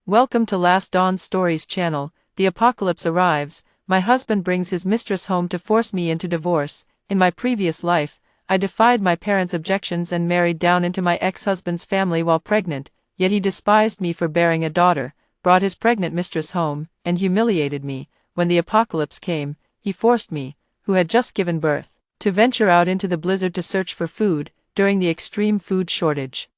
Welcome to Last Dawn Stories channel. The apocalypse arrives. My husband brings his mistress home to force me into divorce. In my previous life, I defied my parents' objections and married down into my ex-husband's family while pregnant, yet he despised me for bearing a daughter, brought his pregnant mistress home, and humiliated me. When the apocalypse came, he forced me, who had just given birth, to venture out into the blizzard to search for food, during the extreme food shortage.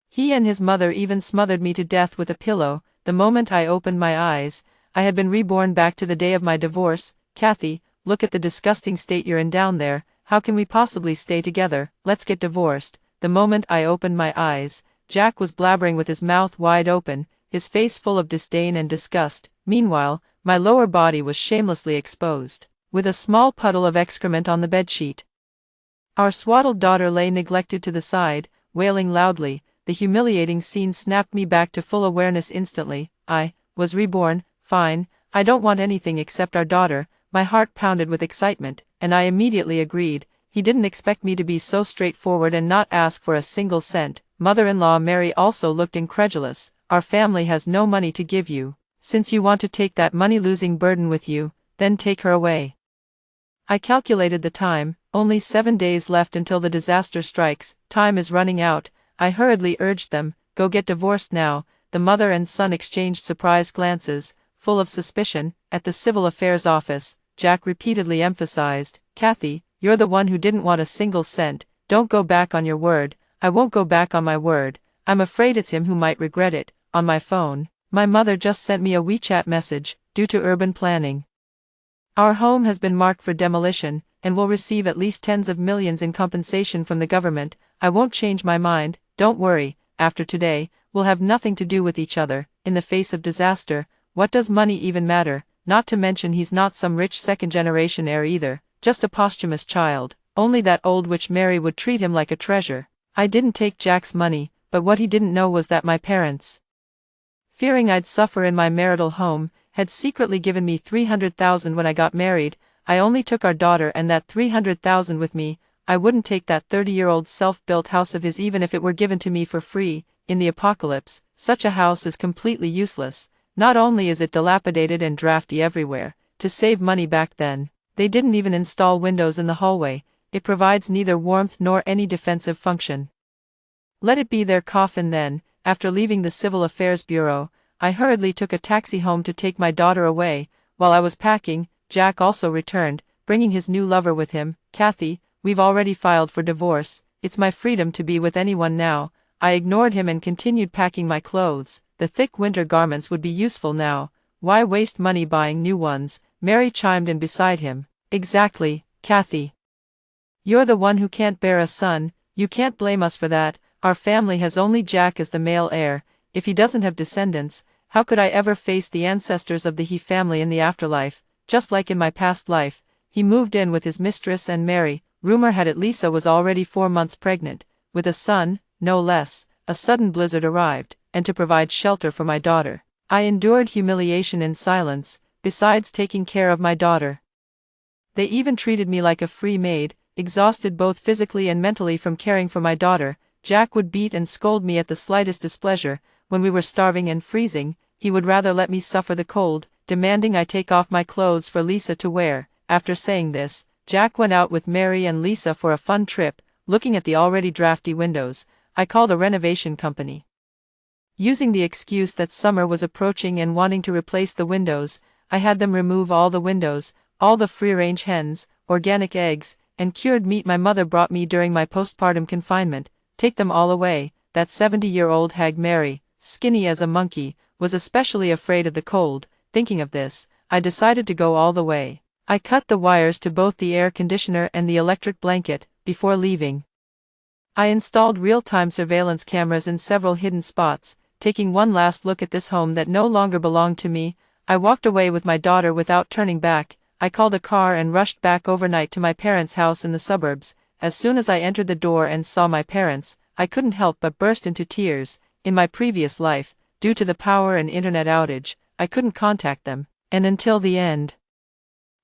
He and his mother even smothered me to death with a pillow. The moment I opened my eyes, I had been reborn back to the day of my divorce. Kathy, look at the disgusting state you're in down there. How can we possibly stay together? Let's get divorced. The moment I opened my eyes, Jack was blabbering with his mouth wide open, his face full of disdain and disgust. Meanwhile, my lower body was shamelessly exposed, with a small puddle of excrement on the bedsheet. Our swaddled daughter lay neglected to the side, wailing loudly. The humiliating scene snapped me back to full awareness instantly. I was reborn. Fine, I don't want anything except our daughter. My heart pounded with excitement, and I immediately agreed. He didn't expect me to be so straightforward and not ask for a single cent. Mother-in-law Mary also looked incredulous. Our family has no money to give you. Since you want to take that money-losing burden with you, then take her away. I calculated the time, only 7 days left until the disaster strikes. Time is running out. I hurriedly urged them, go get divorced now. The mother and son exchanged surprised glances, full of suspicion. At the Civil Affairs office, Jack repeatedly emphasized, Kathy, you're the one who didn't want a single cent. Don't go back on your word. I won't go back on my word. I'm afraid it's him who might regret it. On my phone, my mother just sent me a WeChat message, due to urban planning. Our home has been marked for demolition, and will receive at least tens of millions in compensation from the government. I won't change my mind. Don't worry, after today, we'll have nothing to do with each other. In the face of disaster, what does money even matter? Not to mention he's not some rich second-generation heir either, just a posthumous child. Only that old witch Mary would treat him like a treasure. I didn't take Jack's money, but what he didn't know was that my parents, fearing I'd suffer in my marital home, had secretly given me $300,000 when I got married. I only took our daughter and that $300,000 with me. I wouldn't take that 30-year-old self-built house of his even if it were given to me for free. In the apocalypse, such a house is completely useless. Not only is it dilapidated and drafty everywhere, to save money back then, they didn't even install windows in the hallway. It provides neither warmth nor any defensive function. Let it be their coffin then. After leaving the Civil Affairs Bureau, I hurriedly took a taxi home to take my daughter away. While I was packing, Jack also returned, bringing his new lover with him. Kathy, we've already filed for divorce. It's my freedom to be with anyone now. I ignored him and continued packing my clothes. The thick winter garments would be useful now. Why waste money buying new ones? Mary chimed in beside him. Exactly, Kathy. You're the one who can't bear a son. You can't blame us for that. Our family has only Jack as the male heir. If he doesn't have descendants, how could I ever face the ancestors of the He family in the afterlife? Just like in my past life, he moved in with his mistress and Mary. Rumor had it Lisa was already 4 months pregnant, with a son, no less. A sudden blizzard arrived, and to provide shelter for my daughter, I endured humiliation in silence, besides taking care of my daughter. They even treated me like a free maid, exhausted both physically and mentally from caring for my daughter. Jack would beat and scold me at the slightest displeasure. When we were starving and freezing, he would rather let me suffer the cold, demanding I take off my clothes for Lisa to wear. After saying this, Jack went out with Mary and Lisa for a fun trip. Looking at the already drafty windows, I called a renovation company. Using the excuse that summer was approaching and wanting to replace the windows, I had them remove all the windows, all the free-range hens, organic eggs, and cured meat my mother brought me during my postpartum confinement. Take them all away. That 70-year-old hag Mary, skinny as a monkey, was especially afraid of the cold. Thinking of this, I decided to go all the way. I cut the wires to both the air conditioner and the electric blanket. Before leaving, I installed real-time surveillance cameras in several hidden spots. Taking one last look at this home that no longer belonged to me, I walked away with my daughter without turning back. I called a car and rushed back overnight to my parents' house in the suburbs. As soon as I entered the door and saw my parents, I couldn't help but burst into tears. In my previous life, due to the power and internet outage, I couldn't contact them, and until the end,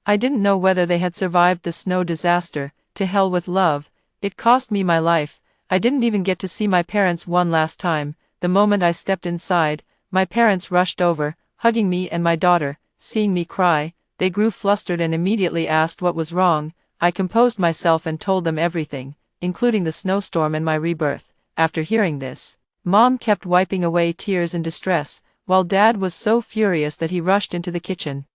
I didn't know whether they had survived the snow disaster. To hell with love. It cost me my life. I didn't even get to see my parents one last time. The moment I stepped inside, My parents rushed over, hugging me and my daughter. Seeing me cry, they grew flustered and immediately asked what was wrong. I composed myself and told them everything, including the snowstorm and my rebirth. After hearing this, Mom kept wiping away tears in distress, while Dad was so furious that he rushed into the kitchen,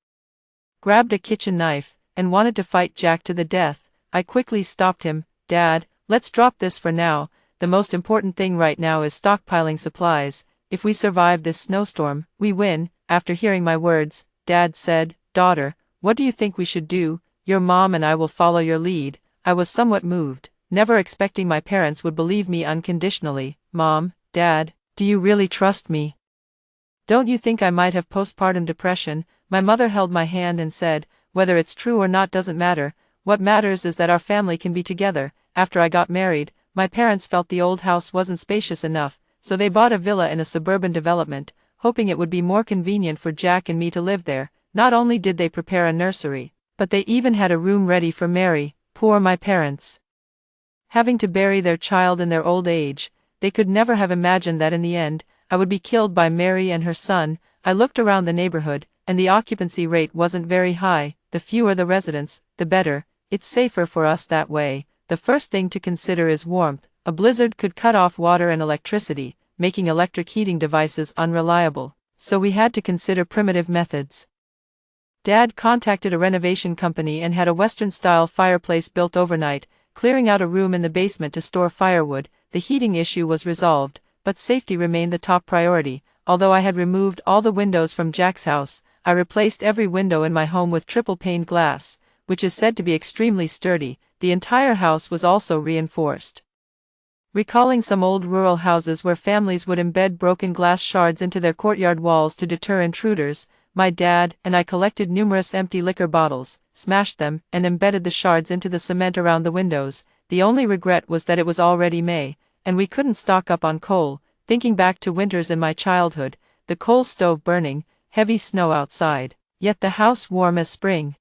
grabbed a kitchen knife, and wanted to fight Jack to the death. I quickly stopped him. Dad, let's drop this for now. The most important thing right now is stockpiling supplies. If we survive this snowstorm, we win. After hearing my words, Dad said, "Daughter, what do you think we should do? Your mom and I will follow your lead." I was somewhat moved, never expecting my parents would believe me unconditionally. Mom, Dad, do you really trust me? Don't you think I might have postpartum depression? My mother held my hand and said, "Whether it's true or not doesn't matter. What matters is that our family can be together." After I got married, my parents felt the old house wasn't spacious enough, so they bought a villa in a suburban development, hoping it would be more convenient for Jack and me to live there. Not only did they prepare a nursery, but they even had a room ready for Mary. Poor my parents. Having to bury their child in their old age, they could never have imagined that in the end, I would be killed by Mary and her son. I looked around the neighborhood, and the occupancy rate wasn't very high. The fewer the residents, the better. It's safer for us that way. The first thing to consider is warmth. A blizzard could cut off water and electricity, making electric heating devices unreliable. So we had to consider primitive methods. Dad contacted a renovation company and had a Western-style fireplace built overnight, clearing out a room in the basement to store firewood. The heating issue was resolved, but safety remained the top priority. Although I had removed all the windows from Jack's house, I replaced every window in my home with triple-paned glass, which is said to be extremely sturdy. The entire house was also reinforced. Recalling some old rural houses where families would embed broken glass shards into their courtyard walls to deter intruders, my dad and I collected numerous empty liquor bottles, smashed them, and embedded the shards into the cement around the windows. The only regret was that it was already May, and we couldn't stock up on coal. Thinking back to winters in my childhood, the coal stove burning, heavy snow outside, yet the house warm as spring.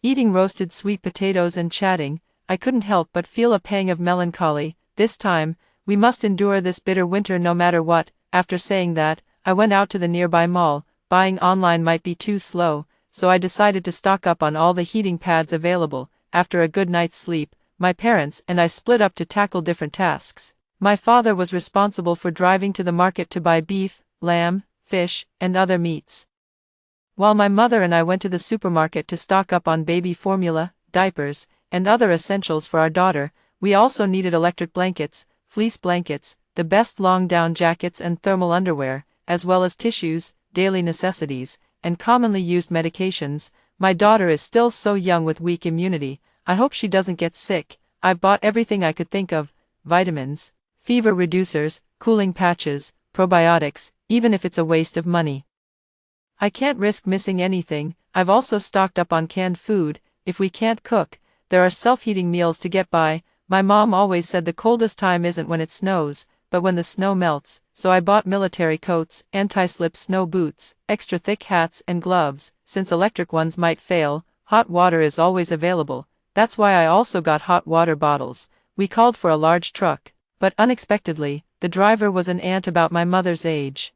Eating roasted sweet potatoes and chatting, I couldn't help but feel a pang of melancholy. This time, we must endure this bitter winter no matter what. After saying that, I went out to the nearby mall. Buying online might be too slow, so I decided to stock up on all the heating pads available. After a good night's sleep, my parents and I split up to tackle different tasks. My father was responsible for driving to the market to buy beef, lamb, fish, and other meats, while my mother and I went to the supermarket to stock up on baby formula, diapers, and other essentials for our daughter. We also needed electric blankets, fleece blankets, the best long-down jackets and thermal underwear, as well as tissues, daily necessities, and commonly used medications. My daughter is still so young with weak immunity. I hope she doesn't get sick. I've bought everything I could think of: vitamins, fever reducers, cooling patches, probiotics, even if it's a waste of money. I can't risk missing anything. I've also stocked up on canned food. If we can't cook, there are self-heating meals to get by. My mom always said the coldest time isn't when it snows, but when the snow melts, so I bought military coats, anti-slip snow boots, extra thick hats and gloves. Since electric ones might fail, hot water is always available. That's why I also got hot water bottles. We called for a large truck, but unexpectedly, the driver was an aunt about my mother's age.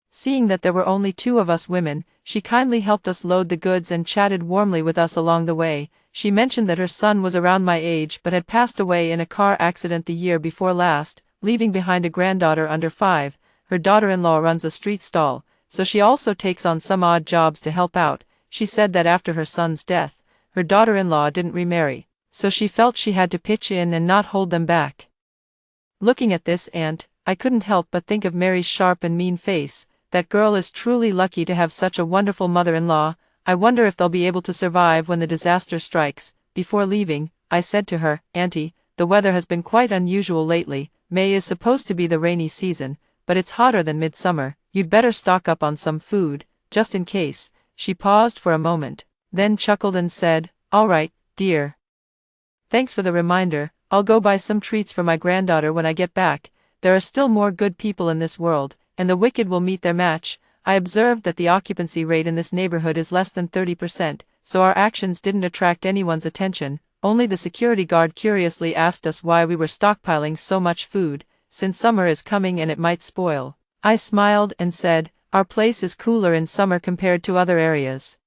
Seeing that there were only 2 of us women, she kindly helped us load the goods and chatted warmly with us along the way. She mentioned that her son was around my age but had passed away in a car accident the year before last, leaving behind a granddaughter under 5. Her daughter-in-law runs a street stall, so she also takes on some odd jobs to help out. She said that after her son's death, her daughter-in-law didn't remarry, so she felt she had to pitch in and not hold them back. Looking at this aunt, I couldn't help but think of Mary's sharp and mean face. That girl is truly lucky to have such a wonderful mother-in-law. I wonder if they'll be able to survive when the disaster strikes. Before leaving, I said to her, "Auntie, the weather has been quite unusual lately. May is supposed to be the rainy season, but it's hotter than midsummer. You'd better stock up on some food, just in case." She paused for a moment, then chuckled and said, "All right, dear. Thanks for the reminder. I'll go buy some treats for my granddaughter when I get back. There are still more good people in this world, and the wicked will meet their match." I observed that the occupancy rate in this neighborhood is less than 30%, so our actions didn't attract anyone's attention. Only the security guard curiously asked us why we were stockpiling so much food, since summer is coming and it might spoil. I smiled and said, our place is cooler in summer compared to other areas.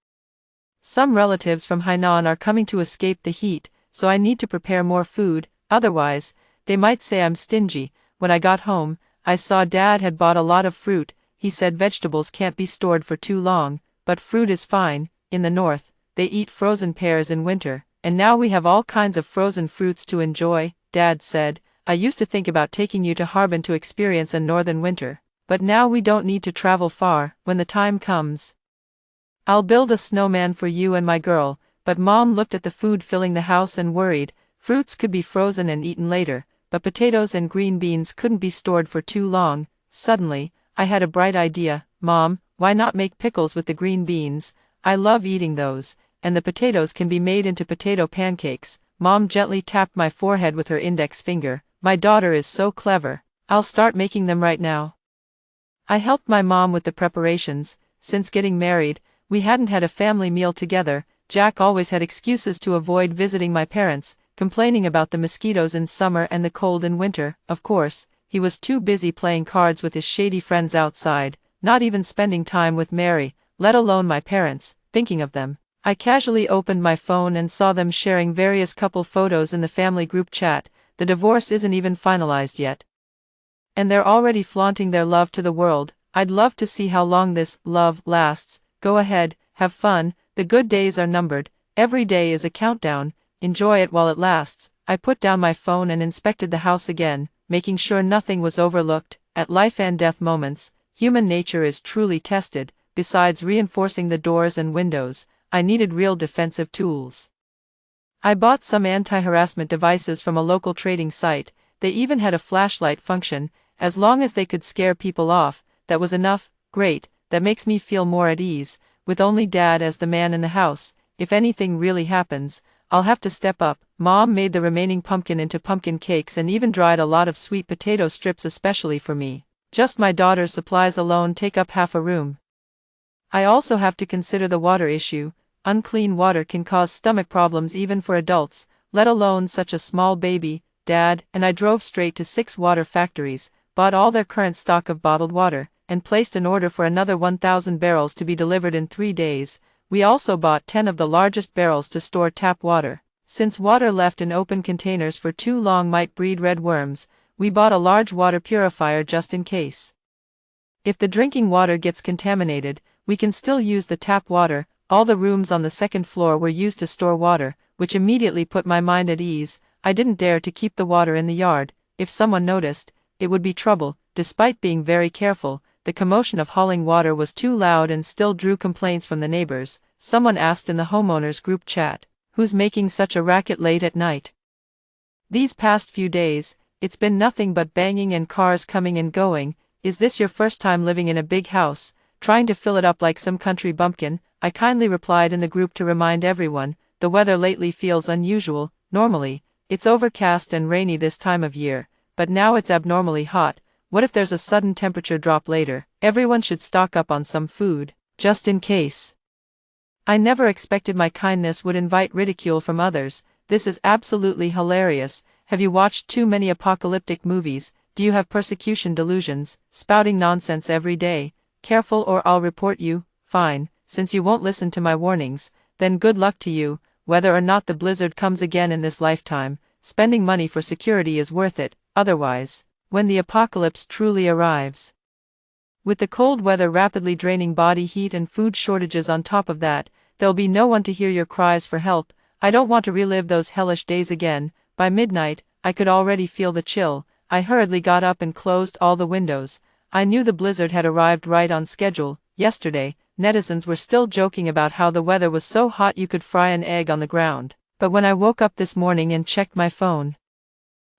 Some relatives from Hainan are coming to escape the heat, so I need to prepare more food, otherwise, they might say I'm stingy. When I got home, I saw Dad had bought a lot of fruit. He said vegetables can't be stored for too long, but fruit is fine. In the north, they eat frozen pears in winter, and now we have all kinds of frozen fruits to enjoy. Dad said, I used to think about taking you to Harbin to experience a northern winter, but now we don't need to travel far. When the time comes, I'll build a snowman for you and my girl. But Mom looked at the food filling the house and worried. Fruits could be frozen and eaten later, but potatoes and green beans couldn't be stored for too long. Suddenly, I had a bright idea. Mom, why not make pickles with the green beans? I love eating those, and the potatoes can be made into potato pancakes. Mom gently tapped my forehead with her index finger. My daughter is so clever. I'll start making them right now. I helped my mom with the preparations. Since getting married, we hadn't had a family meal together. Jack always had excuses to avoid visiting my parents, complaining about the mosquitoes in summer and the cold in winter. Of course, he was too busy playing cards with his shady friends outside, not even spending time with Mary, let alone my parents. Thinking of them, I casually opened my phone and saw them sharing various couple photos in the family group chat. The divorce isn't even finalized yet, and they're already flaunting their love to the world. I'd love to see how long this love lasts. Go ahead, have fun. The good days are numbered. Every day is a countdown. Enjoy it while it lasts. I put down my phone and inspected the house again, making sure nothing was overlooked. At life and death moments, human nature is truly tested. Besides reinforcing the doors and windows, I needed real defensive tools. I bought some anti-harassment devices from a local trading site. They even had a flashlight function. As long as they could scare people off, that was enough. Great, that makes me feel more at ease. With only Dad as the man in the house, if anything really happens, I'll have to step up. Mom made the remaining pumpkin into pumpkin cakes and even dried a lot of sweet potato strips especially for me. Just my daughter's supplies alone take up half a room. I also have to consider the water issue. Unclean water can cause stomach problems even for adults, let alone such a small baby. Dad and I drove straight to 6 water factories, bought all their current stock of bottled water, and placed an order for another 1,000 barrels to be delivered in 3 days. We also bought 10 of the largest barrels to store tap water. Since water left in open containers for too long might breed red worms, we bought a large water purifier just in case. If the drinking water gets contaminated, we can still use the tap water. All the rooms on the second floor were used to store water, which immediately put my mind at ease. I didn't dare to keep the water in the yard. If someone noticed, it would be trouble. Despite being very careful, the commotion of hauling water was too loud and still drew complaints from the neighbors. Someone asked in the homeowners group chat, "Who's making such a racket late at night?" These past few days, it's been nothing but banging and cars coming and going. Is this your first time living in a big house, trying to fill it up like some country bumpkin? I kindly replied in the group to remind everyone, the weather lately feels unusual. Normally, it's overcast and rainy this time of year, but now it's abnormally hot. What if there's a sudden temperature drop later? Everyone should stock up on some food, just in case. I never expected my kindness would invite ridicule from others. This is absolutely hilarious. Have you watched too many apocalyptic movies? Do you have persecution delusions, spouting nonsense every day? Careful or I'll report you. Fine, since you won't listen to my warnings, then good luck to you. Whether or not the blizzard comes again in this lifetime, spending money for security is worth it. Otherwise, when the apocalypse truly arrives, with the cold weather rapidly draining body heat and food shortages on top of that, there'll be no one to hear your cries for help. I don't want to relive those hellish days again. By midnight, I could already feel the chill. I hurriedly got up and closed all the windows. I knew the blizzard had arrived right on schedule. Yesterday, netizens were still joking about how the weather was so hot you could fry an egg on the ground. But when I woke up this morning and checked my phone,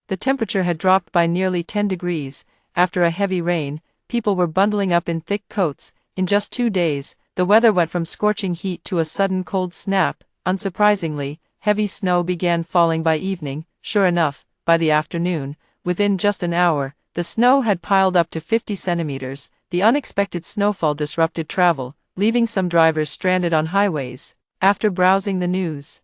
the temperature had dropped by nearly 10 degrees. After a heavy rain, people were bundling up in thick coats. In just 2 days, the weather went from scorching heat to a sudden cold snap. Unsurprisingly, heavy snow began falling by evening. Sure enough, by the afternoon, within just an hour, the snow had piled up to 50 centimeters. The unexpected snowfall disrupted travel, leaving some drivers stranded on highways. After browsing the news,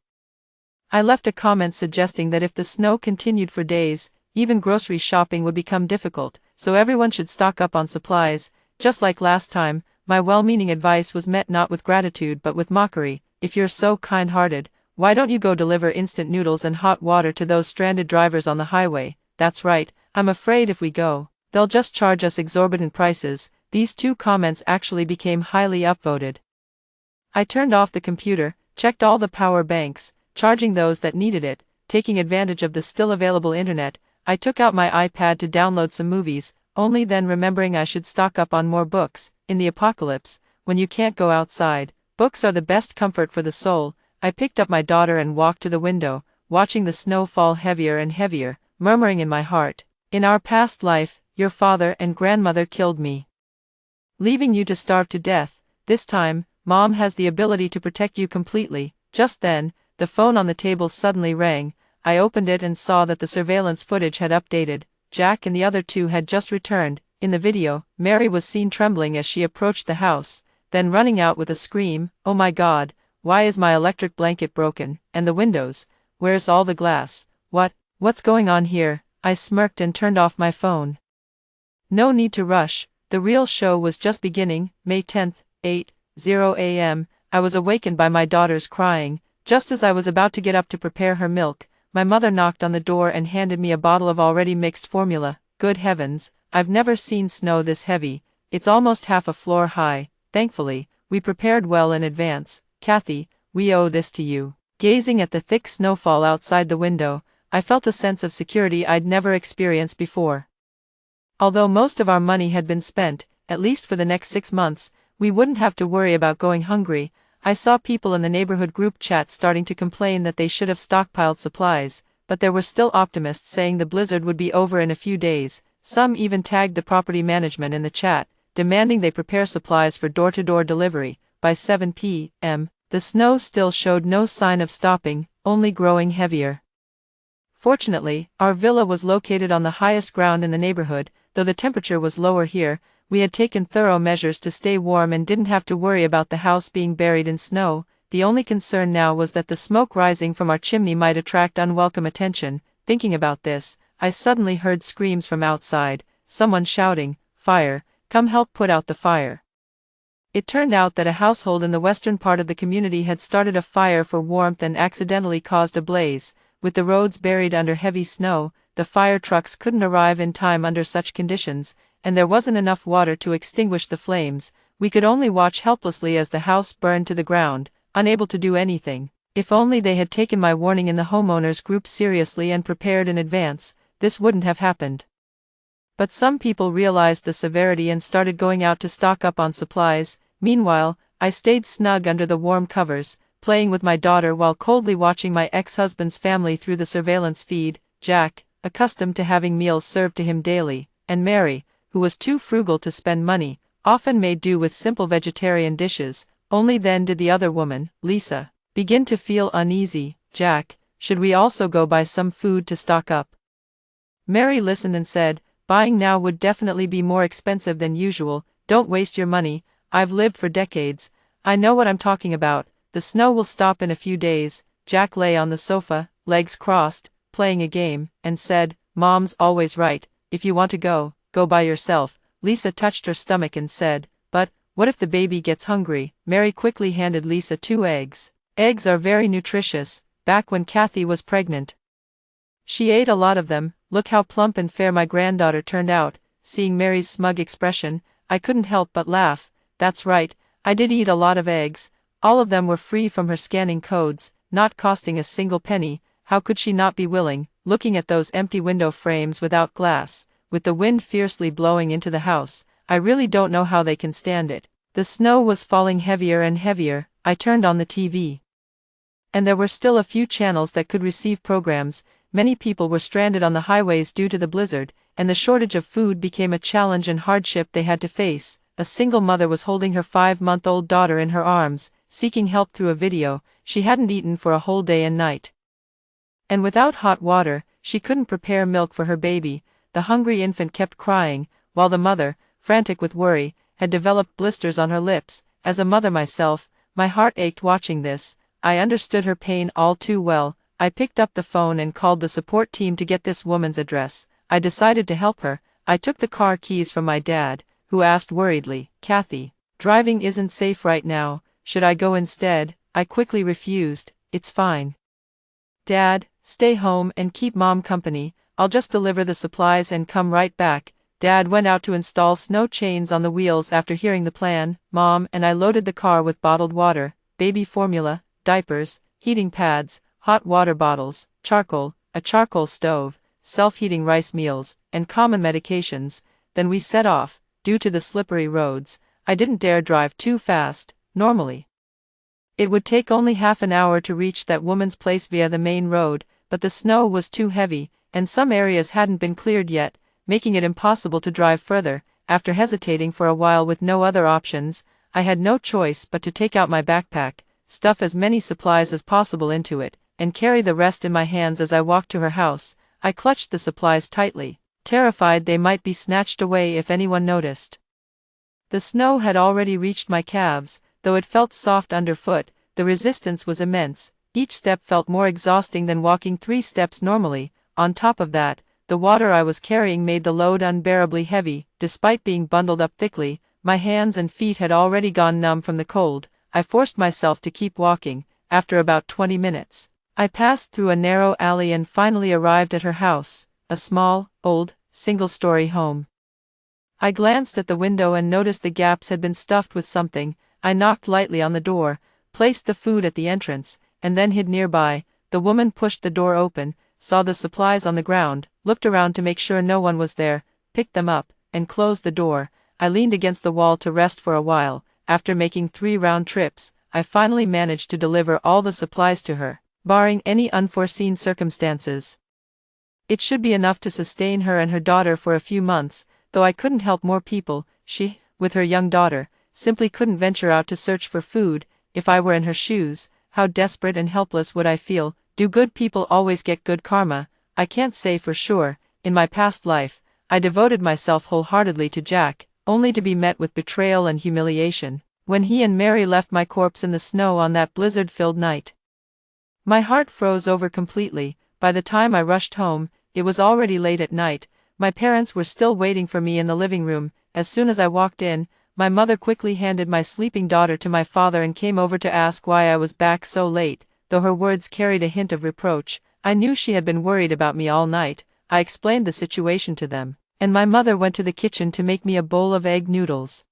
I left a comment suggesting that if the snow continued for days, even grocery shopping would become difficult. so everyone should stock up on supplies. Just like last time, my well-meaning advice was met not with gratitude but with mockery. If you're so kind-hearted, why don't you go deliver instant noodles and hot water to those stranded drivers on the highway? That's right, I'm afraid if we go, they'll just charge us exorbitant prices. These two comments actually became highly upvoted. I turned off the computer, checked all the power banks, charging those that needed it, taking advantage of the still available internet. I took out my iPad to download some movies, only then remembering I should stock up on more books. In the apocalypse, when you can't go outside, books are the best comfort for the soul. I picked up my daughter and walked to the window, watching the snow fall heavier and heavier, murmuring in my heart, "In our past life, your father and grandmother killed me, leaving you to starve to death. This time, Mom has the ability to protect you completely." Just then, the phone on the table suddenly rang. I opened it and saw that the surveillance footage had updated. Jack and the other two had just returned. In the video, Mary was seen trembling as she approached the house, then running out with a scream, "Oh my God, why is my electric blanket broken? And the windows, where's all the glass? What's going on here?" I smirked and turned off my phone. No need to rush, the real show was just beginning. May 10th, 8:00 a.m., I was awakened by my daughter's crying. Just as I was about to get up to prepare her milk, my mother knocked on the door and handed me a bottle of already mixed formula. Good heavens, I've never seen snow this heavy. It's almost half a floor high. Thankfully, we prepared well in advance. "Kathy, we owe this to you." Gazing at the thick snowfall outside the window, I felt a sense of security I'd never experienced before. Although most of our money had been spent, at least for the next 6 months, we wouldn't have to worry about going hungry. I saw people in the neighborhood group chat starting to complain that they should have stockpiled supplies, but there were still optimists saying the blizzard would be over in a few days. Some even tagged the property management in the chat, demanding they prepare supplies for door-to-door delivery. By 7 p.m., the snow still showed no sign of stopping, only growing heavier. Fortunately, our villa was located on the highest ground in the neighborhood. Though the temperature was lower here, we had taken thorough measures to stay warm and didn't have to worry about the house being buried in snow. The only concern now was that the smoke rising from our chimney might attract unwelcome attention. Thinking about this, I suddenly heard screams from outside, someone shouting, "Fire, come help put out the fire." It turned out that a household in the western part of the community had started a fire for warmth and accidentally caused a blaze. With the roads buried under heavy snow, the fire trucks couldn't arrive in time under such conditions, and there wasn't enough water to extinguish the flames. We could only watch helplessly as the house burned to the ground, unable to do anything. If only they had taken my warning in the homeowners group seriously and prepared in advance, this wouldn't have happened. But some people realized the severity and started going out to stock up on supplies. Meanwhile, I stayed snug under the warm covers, playing with my daughter while coldly watching my ex-husband's family through the surveillance feed. Jack, accustomed to having meals served to him daily, and Mary, who was too frugal to spend money, often made do with simple vegetarian dishes. Only then did the other woman, Lisa, begin to feel uneasy. "Jack, should we also go buy some food to stock up?" Mary listened and said, "Buying now would definitely be more expensive than usual. Don't waste your money. I've lived for decades. I know what I'm talking about. The snow will stop in a few days." Jack lay on the sofa, legs crossed, playing a game, and said, "Mom's always right. If you want to go by yourself." Lisa touched her stomach and said, "But what if the baby gets hungry?" Mary quickly handed Lisa 2 eggs. Eggs are very nutritious. Back when Kathy was pregnant, she ate a lot of them. Look how plump and fair my granddaughter turned out. Seeing Mary's smug expression, I couldn't help but laugh. That's right, I did eat a lot of eggs. All of them were free from her scanning codes, not costing a single penny. How could she not be willing? Looking at those empty window frames without glass, with the wind fiercely blowing into the house, I really don't know how they can stand it. The snow was falling heavier and heavier. I turned on the TV, and there were still a few channels that could receive programs. Many people were stranded on the highways due to the blizzard, and the shortage of food became a challenge and hardship they had to face. A single mother was holding her 5-month-old daughter in her arms, seeking help through a video. She hadn't eaten for a whole day and night, and without hot water, she couldn't prepare milk for her baby. The hungry infant kept crying, while the mother, frantic with worry, had developed blisters on her lips. As a mother myself, my heart ached watching this. I understood her pain all too well. I picked up the phone and called the support team to get this woman's address. I decided to help her. I took the car keys from my dad, who asked worriedly, "Kathy, driving isn't safe right now, should I go instead?" I quickly refused. "It's fine. Dad, stay home and keep Mom company, I'll just deliver the supplies and come right back." Dad went out to install snow chains on the wheels after hearing the plan. Mom and I loaded the car with bottled water, baby formula, diapers, heating pads, hot water bottles, charcoal, a charcoal stove, self-heating rice meals, and common medications. Then we set off. Due to the slippery roads, I didn't dare drive too fast. Normally, it would take only half an hour to reach that woman's place via the main road, but the snow was too heavy, and some areas hadn't been cleared yet, making it impossible to drive further. After hesitating for a while with no other options, I had no choice but to take out my backpack, stuff as many supplies as possible into it, and carry the rest in my hands as I walked to her house. I clutched the supplies tightly, terrified they might be snatched away if anyone noticed. The snow had already reached my calves, though it felt soft underfoot. The resistance was immense. Each step felt more exhausting than walking 3 steps normally. On top of that, the water I was carrying made the load unbearably heavy. Despite being bundled up thickly, my hands and feet had already gone numb from the cold. I forced myself to keep walking. After about 20 minutes, I passed through a narrow alley and finally arrived at her house, a small, old, single-story home. I glanced at the window and noticed the gaps had been stuffed with something. I knocked lightly on the door, placed the food at the entrance, and then hid nearby. The woman pushed the door open, saw the supplies on the ground, looked around to make sure no one was there, picked them up, and closed the door. I leaned against the wall to rest for a while. After making 3 round trips, I finally managed to deliver all the supplies to her, barring any unforeseen circumstances. It should be enough to sustain her and her daughter for a few months, though I couldn't help more people. She, with her young daughter, simply couldn't venture out to search for food. If I were in her shoes, how desperate and helpless would I feel? Do good people always get good karma? I can't say for sure. In my past life, I devoted myself wholeheartedly to Jack, only to be met with betrayal and humiliation, when he and Mary left my corpse in the snow on that blizzard-filled night. My heart froze over completely. By the time I rushed home, it was already late at night. My parents were still waiting for me in the living room. As soon as I walked in, my mother quickly handed my sleeping daughter to my father and came over to ask why I was back so late. Though her words carried a hint of reproach, I knew she had been worried about me all night. I explained the situation to them, and my mother went to the kitchen to make me a bowl of egg noodles.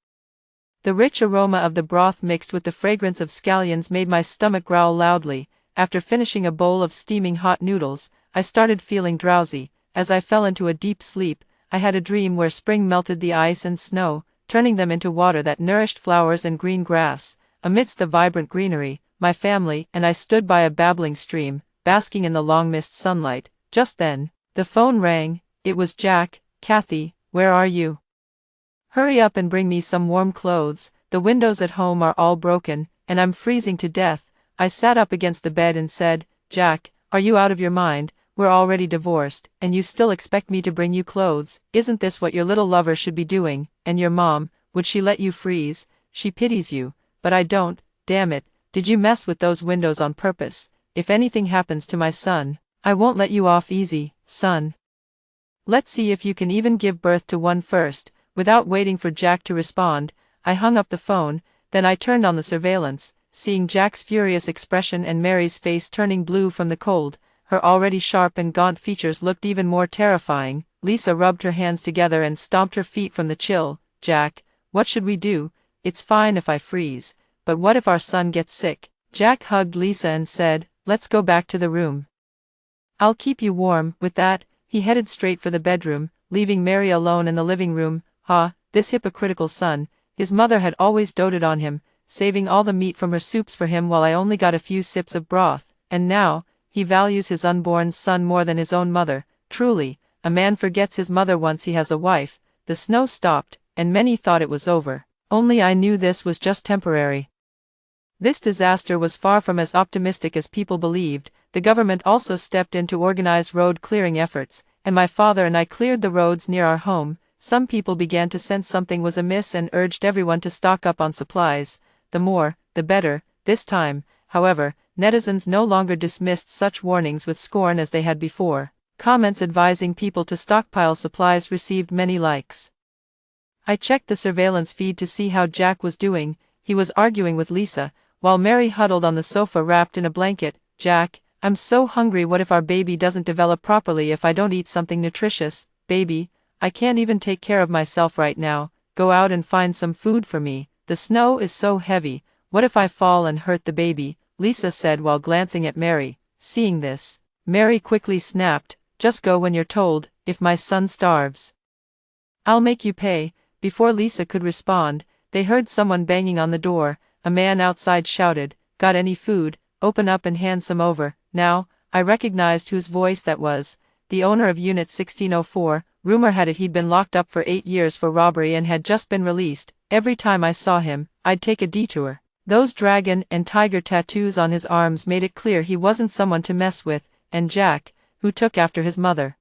The rich aroma of the broth mixed with the fragrance of scallions made my stomach growl loudly. After finishing a bowl of steaming hot noodles, I started feeling drowsy. As I fell into a deep sleep, I had a dream where spring melted the ice and snow, turning them into water that nourished flowers and green grass. Amidst the vibrant greenery, my family and I stood by a babbling stream, basking in the long mist sunlight. Just then, the phone rang. It was Jack. "Kathy, where are you? Hurry up and bring me some warm clothes. The windows at home are all broken, and I'm freezing to death." I sat up against the bed and said, "Jack, are you out of your mind? We're already divorced, and you still expect me to bring you clothes? Isn't this what your little lover should be doing? And your mom, would she let you freeze? She pities you, but I don't. Damn it, did you mess with those windows on purpose? If anything happens to my son, I won't let you off easy, son. Let's see if you can even give birth to one first." Without waiting for Jack to respond, I hung up the phone. Then I turned on the surveillance, seeing Jack's furious expression and Mary's face turning blue from the cold. Her already sharp and gaunt features looked even more terrifying. Lisa rubbed her hands together and stomped her feet from the chill. "Jack, what should we do? It's fine if I freeze, but what if our son gets sick?" Jack hugged Lisa and said, "Let's go back to the room. I'll keep you warm." With that, he headed straight for the bedroom, leaving Mary alone in the living room. This hypocritical son. His mother had always doted on him, saving all the meat from her soups for him while I only got a few sips of broth. And now, he values his unborn son more than his own mother. Truly, a man forgets his mother once he has a wife. The snow stopped, and many thought it was over. Only I knew this was just temporary. This disaster was far from as optimistic as people believed. The government also stepped in to organize road clearing efforts, and my father and I cleared the roads near our home. Some people began to sense something was amiss and urged everyone to stock up on supplies. The more, the better. This time, however, netizens no longer dismissed such warnings with scorn as they had before. Comments advising people to stockpile supplies received many likes. I checked the surveillance feed to see how Jack was doing. He was arguing with Lisa, while Mary huddled on the sofa wrapped in a blanket. Jack, I'm so hungry. What if our baby doesn't develop properly if I don't eat something nutritious? Baby, I can't even take care of myself right now. Go out and find some food for me. The snow is so heavy. What if I fall and hurt the baby? Lisa said while glancing at Mary. Seeing this, Mary quickly snapped, just go when you're told. If my son starves, I'll make you pay. Before Lisa could respond, they heard someone banging on the door. A man outside shouted, got any food? Open up and hand some over. Now, I recognized whose voice that was. The owner of Unit 1604. Rumor had it he'd been locked up for 8 years for robbery and had just been released. Every time I saw him, I'd take a detour. Those dragon and tiger tattoos on his arms made it clear he wasn't someone to mess with, and Jack, who took after his mother,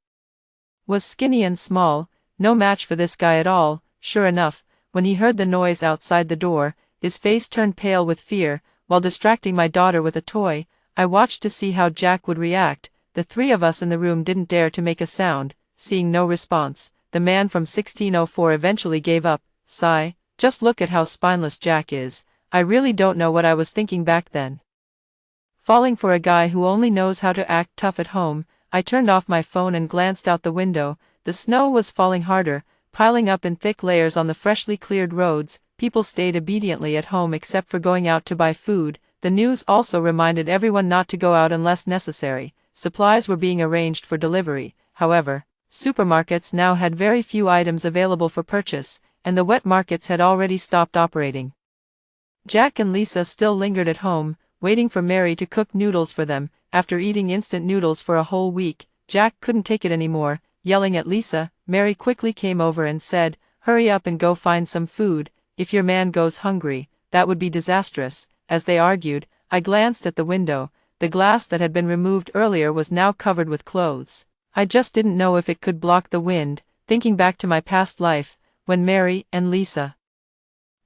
was skinny and small, no match for this guy at all. Sure enough, when he heard the noise outside the door, his face turned pale with fear. While distracting my daughter with a toy, I watched to see how Jack would react. The three of us in the room didn't dare to make a sound. Seeing no response, the man from 1604 eventually gave up. Sigh, just look at how spineless Jack is. I really don't know what I was thinking back then. Falling for a guy who only knows how to act tough at home, I turned off my phone and glanced out the window. The snow was falling harder, piling up in thick layers on the freshly cleared roads. People stayed obediently at home except for going out to buy food. The news also reminded everyone not to go out unless necessary. Supplies were being arranged for delivery. However, supermarkets now had very few items available for purchase, and the wet markets had already stopped operating. Jack and Lisa still lingered at home, waiting for Mary to cook noodles for them. After eating instant noodles for a whole week, Jack couldn't take it anymore. Yelling at Lisa, Mary quickly came over and said, hurry up and go find some food. If your man goes hungry, that would be disastrous. As they argued, I glanced at the window. The glass that had been removed earlier was now covered with clothes. I just didn't know if it could block the wind. Thinking back to my past life, when Mary and Lisa,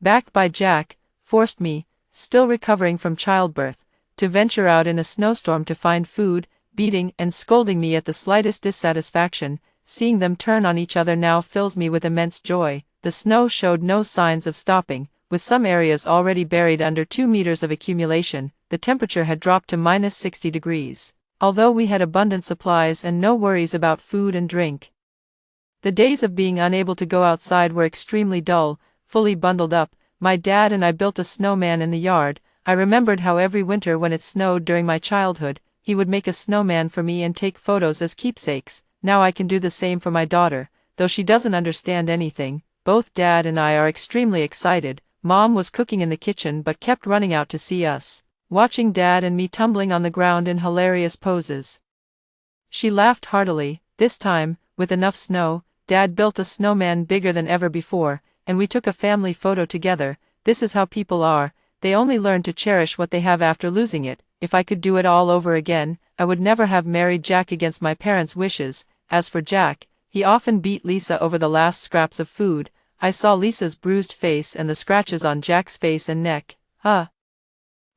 backed by Jack, forced me, still recovering from childbirth, to venture out in a snowstorm to find food, beating and scolding me at the slightest dissatisfaction. Seeing them turn on each other now fills me with immense joy. The snow showed no signs of stopping, with some areas already buried under 2 meters of accumulation. The temperature had dropped to -60 degrees. Although we had abundant supplies and no worries about food and drink, the days of being unable to go outside were extremely dull. Fully bundled up, my dad and I built a snowman in the yard. I remembered how every winter when it snowed during my childhood, he would make a snowman for me and take photos as keepsakes. Now I can do the same for my daughter, though she doesn't understand anything. Both Dad and I are extremely excited. Mom was cooking in the kitchen but kept running out to see us, watching Dad and me tumbling on the ground in hilarious poses. She laughed heartily. This time, with enough snow, Dad built a snowman bigger than ever before, and we took a family photo together. This is how people are. They only learn to cherish what they have after losing it. If I could do it all over again, I would never have married Jack against my parents' wishes. As for Jack, he often beat Lisa over the last scraps of food. I saw Lisa's bruised face and the scratches on Jack's face and neck.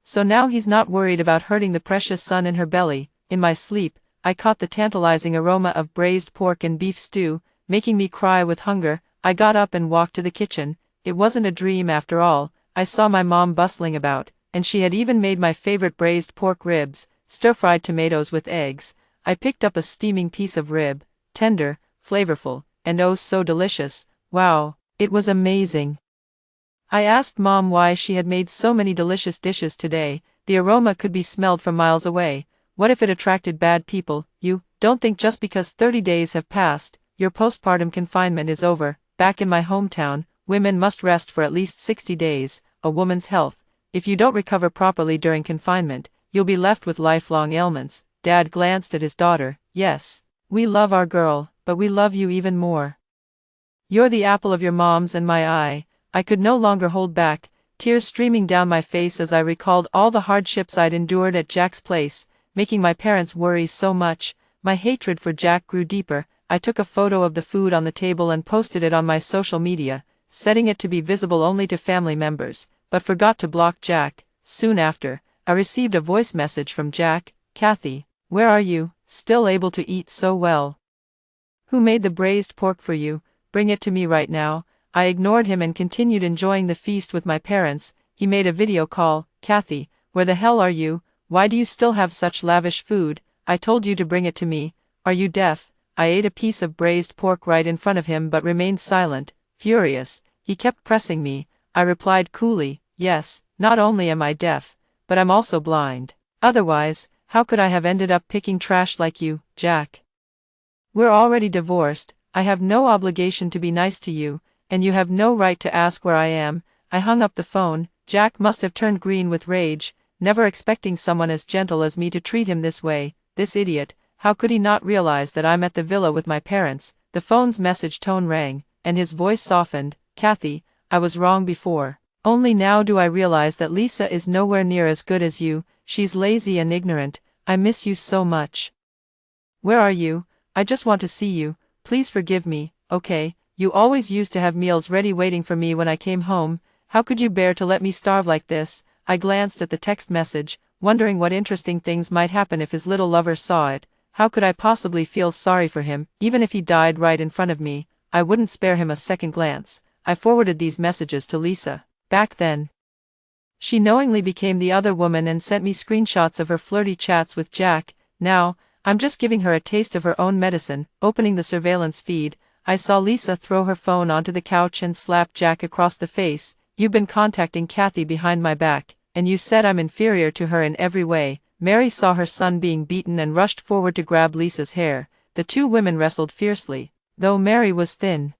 So now he's not worried about hurting the precious son in her belly. In my sleep, I caught the tantalizing aroma of braised pork and beef stew, making me cry with hunger. I got up and walked to the kitchen. It wasn't a dream after all. I saw my mom bustling about, and she had even made my favorite braised pork ribs, stir-fried tomatoes with eggs. I picked up a steaming piece of rib, tender, flavorful, and oh so delicious. Wow, it was amazing. I asked Mom why she had made so many delicious dishes today. The aroma could be smelled from miles away. What if it attracted bad people? You don't think just because 30 days have passed, your postpartum confinement is over. Back in my hometown, women must rest for at least 60 days, a woman's health. If you don't recover properly during confinement, you'll be left with lifelong ailments. Dad glanced at his daughter. Yes, we love our girl, but we love you even more. You're the apple of your mom's and my eye. I could no longer hold back, tears streaming down my face as I recalled all the hardships I'd endured at Jack's place, making my parents worry so much. My hatred for Jack grew deeper. I took a photo of the food on the table and posted it on my social media, setting it to be visible only to family members, but forgot to block Jack. Soon after, I received a voice message from Jack. Kathy, where are you? still able to eat so well. Who made the braised pork for you? Bring it to me right now. I ignored him and continued enjoying the feast with my parents. He made a video call. Kathy, where the hell are you? Why do you still have such lavish food? I told you to bring it to me. Are you deaf? I ate a piece of braised pork right in front of him but remained silent. Furious, he kept pressing me. I replied coolly, yes, not only am I deaf, but I'm also blind. Otherwise, how could I have ended up picking trash like you, Jack? We're already divorced. I have no obligation to be nice to you, and you have no right to ask where I am. I hung up the phone. Jack must have turned green with rage, never expecting someone as gentle as me to treat him this way. This idiot, how could he not realize that I'm at the villa with my parents? The phone's message tone rang, and his voice softened. Kathy, I was wrong before. Only now do I realize that Lisa is nowhere near as good as you. She's lazy and ignorant. I miss you so much. Where are you? I just want to see you. Please forgive me, okay? You always used to have meals ready waiting for me when I came home. How could you bear to let me starve like this? I glanced at the text message, wondering what interesting things might happen if his little lover saw it. How could I possibly feel sorry for him? Even if he died right in front of me, I wouldn't spare him a second glance. I forwarded these messages to Lisa. Back then, she knowingly became the other woman and sent me screenshots of her flirty chats with Jack. Now, I'm just giving her a taste of her own medicine. Opening the surveillance feed, I saw Lisa throw her phone onto the couch and slap Jack across the face. You've been contacting Kathy behind my back, and you said I'm inferior to her in every way. Mary saw her son being beaten and rushed forward to grab Lisa's hair. The two women wrestled fiercely. Though Mary was thin,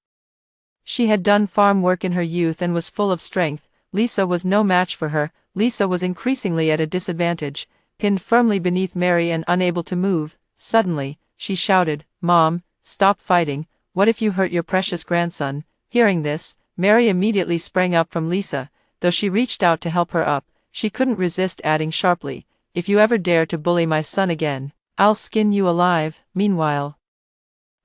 she had done farm work in her youth and was full of strength. Lisa was no match for her. Lisa was increasingly at a disadvantage, pinned firmly beneath Mary and unable to move. Suddenly, she shouted, Mom, stop fighting. What if you hurt your precious grandson? Hearing this, Mary immediately sprang up from Lisa. Though she reached out to help her up, she couldn't resist adding sharply, if you ever dare to bully my son again, I'll skin you alive. Meanwhile,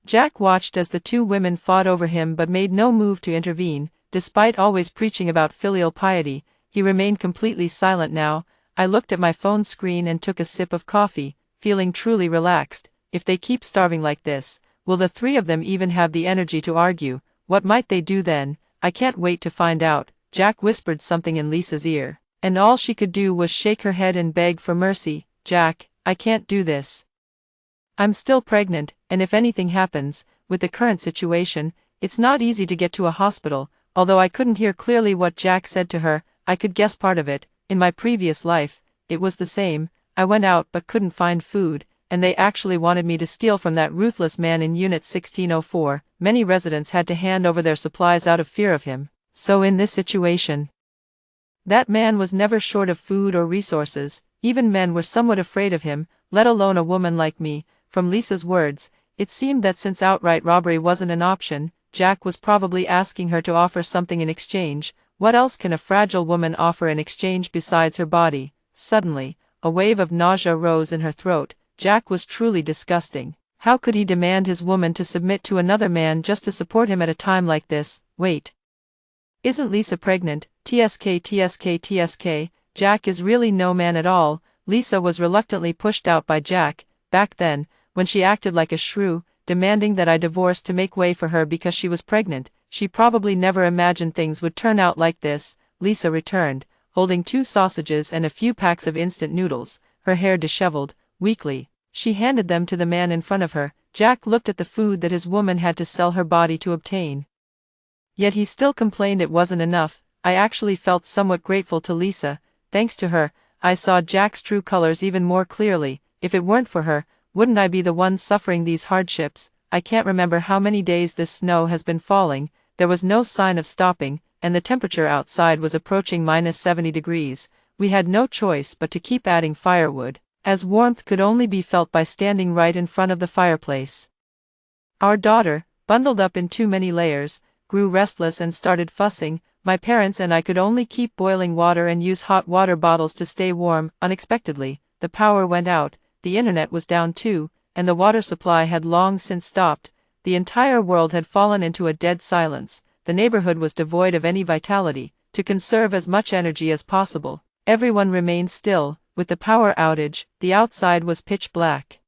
Jack watched as the two women fought over him but made no move to intervene. Despite always preaching about filial piety, he remained completely silent now. I looked at my phone screen and took a sip of coffee, feeling truly relaxed. If they keep starving like this, will the three of them even have the energy to argue? What might they do then? I can't wait to find out. Jack whispered something in Lisa's ear, and all she could do was shake her head and beg for mercy. Jack, I can't do this. I'm still pregnant, and if anything happens, with the current situation, it's not easy to get to a hospital. Although I couldn't hear clearly what Jack said to her, I could guess part of it. In my previous life, it was the same. I went out but couldn't find food, and they actually wanted me to steal from that ruthless man in Unit 1604. Many residents had to hand over their supplies out of fear of him. So in this situation, that man was never short of food or resources. Even men were somewhat afraid of him, let alone a woman like me. From Lisa's words, it seemed that since outright robbery wasn't an option, Jack was probably asking her to offer something in exchange. What else can a fragile woman offer in exchange besides her body? Suddenly, a wave of nausea rose in her throat. Jack was truly disgusting. How could he demand his woman to submit to another man just to support him at a time like this? Wait. Isn't Lisa pregnant? TSK TSK TSK. Jack is really no man at all. Lisa was reluctantly pushed out by Jack. Back then, when she acted like a shrew, demanding that I divorce to make way for her because she was pregnant, she probably never imagined things would turn out like this. Lisa returned, holding 2 sausages and a few packs of instant noodles, her hair disheveled. Weakly, she handed them to the man in front of her. Jack looked at the food that his woman had to sell her body to obtain. Yet he still complained it wasn't enough. I actually felt somewhat grateful to Lisa. Thanks to her, I saw Jack's true colors even more clearly. If it weren't for her, wouldn't I be the one suffering these hardships? I can't remember how many days this snow has been falling. There was no sign of stopping, and the temperature outside was approaching -70 degrees. We had no choice but to keep adding firewood, as warmth could only be felt by standing right in front of the fireplace. Our daughter, bundled up in too many layers, grew restless and started fussing. My parents and I could only keep boiling water and use hot water bottles to stay warm. Unexpectedly, the power went out, the internet was down too, and the water supply had long since stopped. The entire world had fallen into a dead silence. The neighborhood was devoid of any vitality. To conserve as much energy as possible, everyone remained still. With the power outage, the outside was pitch black.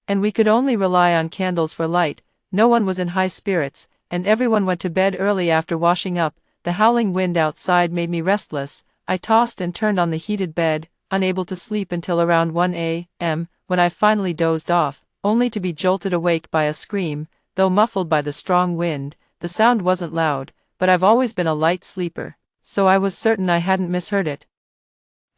And we could only rely on candles for light. No one was in high spirits, and everyone went to bed early after washing up. The howling wind outside made me restless. I tossed and turned on the heated bed, unable to sleep until around 1 a.m., when I finally dozed off, only to be jolted awake by a scream. Though muffled by the strong wind, the sound wasn't loud, but I've always been a light sleeper, so I was certain I hadn't misheard it.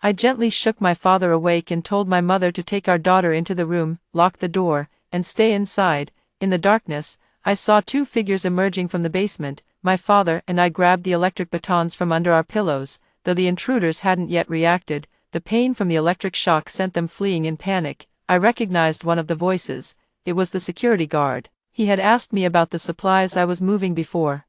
I gently shook my father awake and told my mother to take our daughter into the room, lock the door, and stay inside. In the darkness, I saw two figures emerging from the basement. My father and I grabbed the electric batons from under our pillows. Though the intruders hadn't yet reacted, the pain from the electric shock sent them fleeing in panic. I recognized one of the voices. It was the security guard. He had asked me about the supplies I was moving before.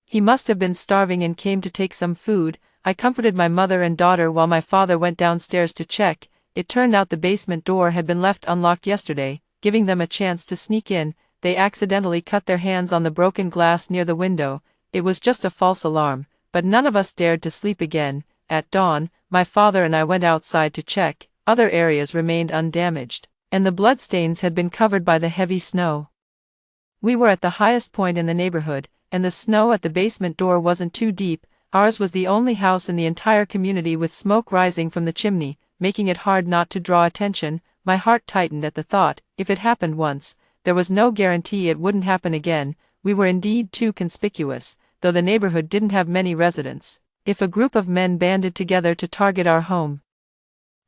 He must have been starving and came to take some food. I comforted my mother and daughter while my father went downstairs to check. It turned out the basement door had been left unlocked yesterday, giving them a chance to sneak in. They accidentally cut their hands on the broken glass near the window. It was just a false alarm, but none of us dared to sleep again. At dawn, my father and I went outside to check. Other areas remained undamaged, and the bloodstains had been covered by the heavy snow. We were at the highest point in the neighborhood, and the snow at the basement door wasn't too deep. Ours was the only house in the entire community with smoke rising from the chimney, making it hard not to draw attention. My heart tightened at the thought. If it happened once, there was no guarantee it wouldn't happen again. We were indeed too conspicuous, though the neighborhood didn't have many residents. If a group of men banded together to target our home,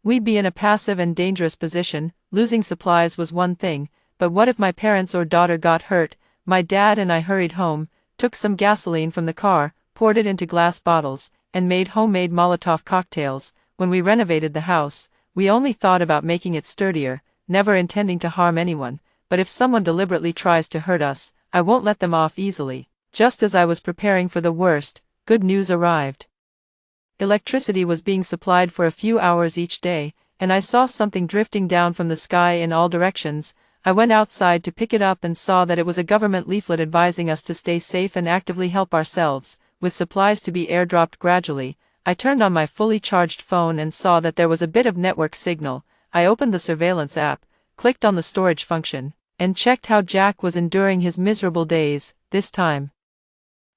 we'd be in a passive and dangerous position. Losing supplies was one thing, but what if my parents or daughter got hurt? My dad and I hurried home, took some gasoline from the car, poured it into glass bottles, and made homemade Molotov cocktails. When we renovated the house, we only thought about making it sturdier, never intending to harm anyone. But if someone deliberately tries to hurt us, I won't let them off easily. Just as I was preparing for the worst, good news arrived. Electricity was being supplied for a few hours each day, and I saw something drifting down from the sky in all directions. I went outside to pick it up and saw that it was a government leaflet advising us to stay safe and actively help ourselves, with supplies to be airdropped gradually. I turned on my fully charged phone and saw that there was a bit of network signal. I opened the surveillance app, clicked on the storage function, and checked how Jack was enduring his miserable days. This time,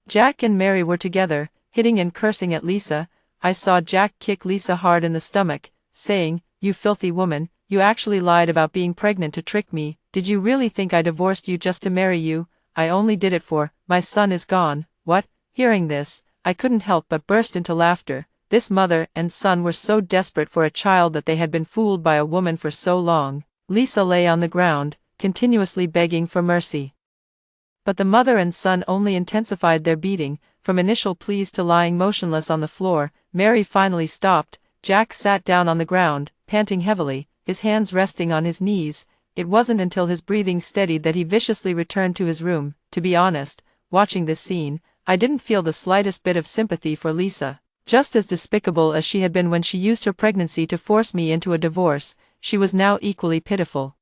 Jack and Mary were together, hitting and cursing at Lisa. I saw Jack kick Lisa hard in the stomach, saying, "You filthy woman, you actually lied about being pregnant to trick me. Did you really think I divorced you just to marry you? I only did it for, my son is gone." What? Hearing this, I couldn't help but burst into laughter. This mother and son were so desperate for a child that they had been fooled by a woman for so long. Lisa lay on the ground, continuously begging for mercy. But the mother and son only intensified their beating. From initial pleas to lying motionless on the floor, Mary finally stopped. Jack sat down on the ground, panting heavily, his hands resting on his knees. It wasn't until his breathing steadied that he viciously returned to his room. To be honest, watching this scene, I didn't feel the slightest bit of sympathy for Lisa. Just as despicable as she had been when she used her pregnancy to force me into a divorce, she was now equally pitiful.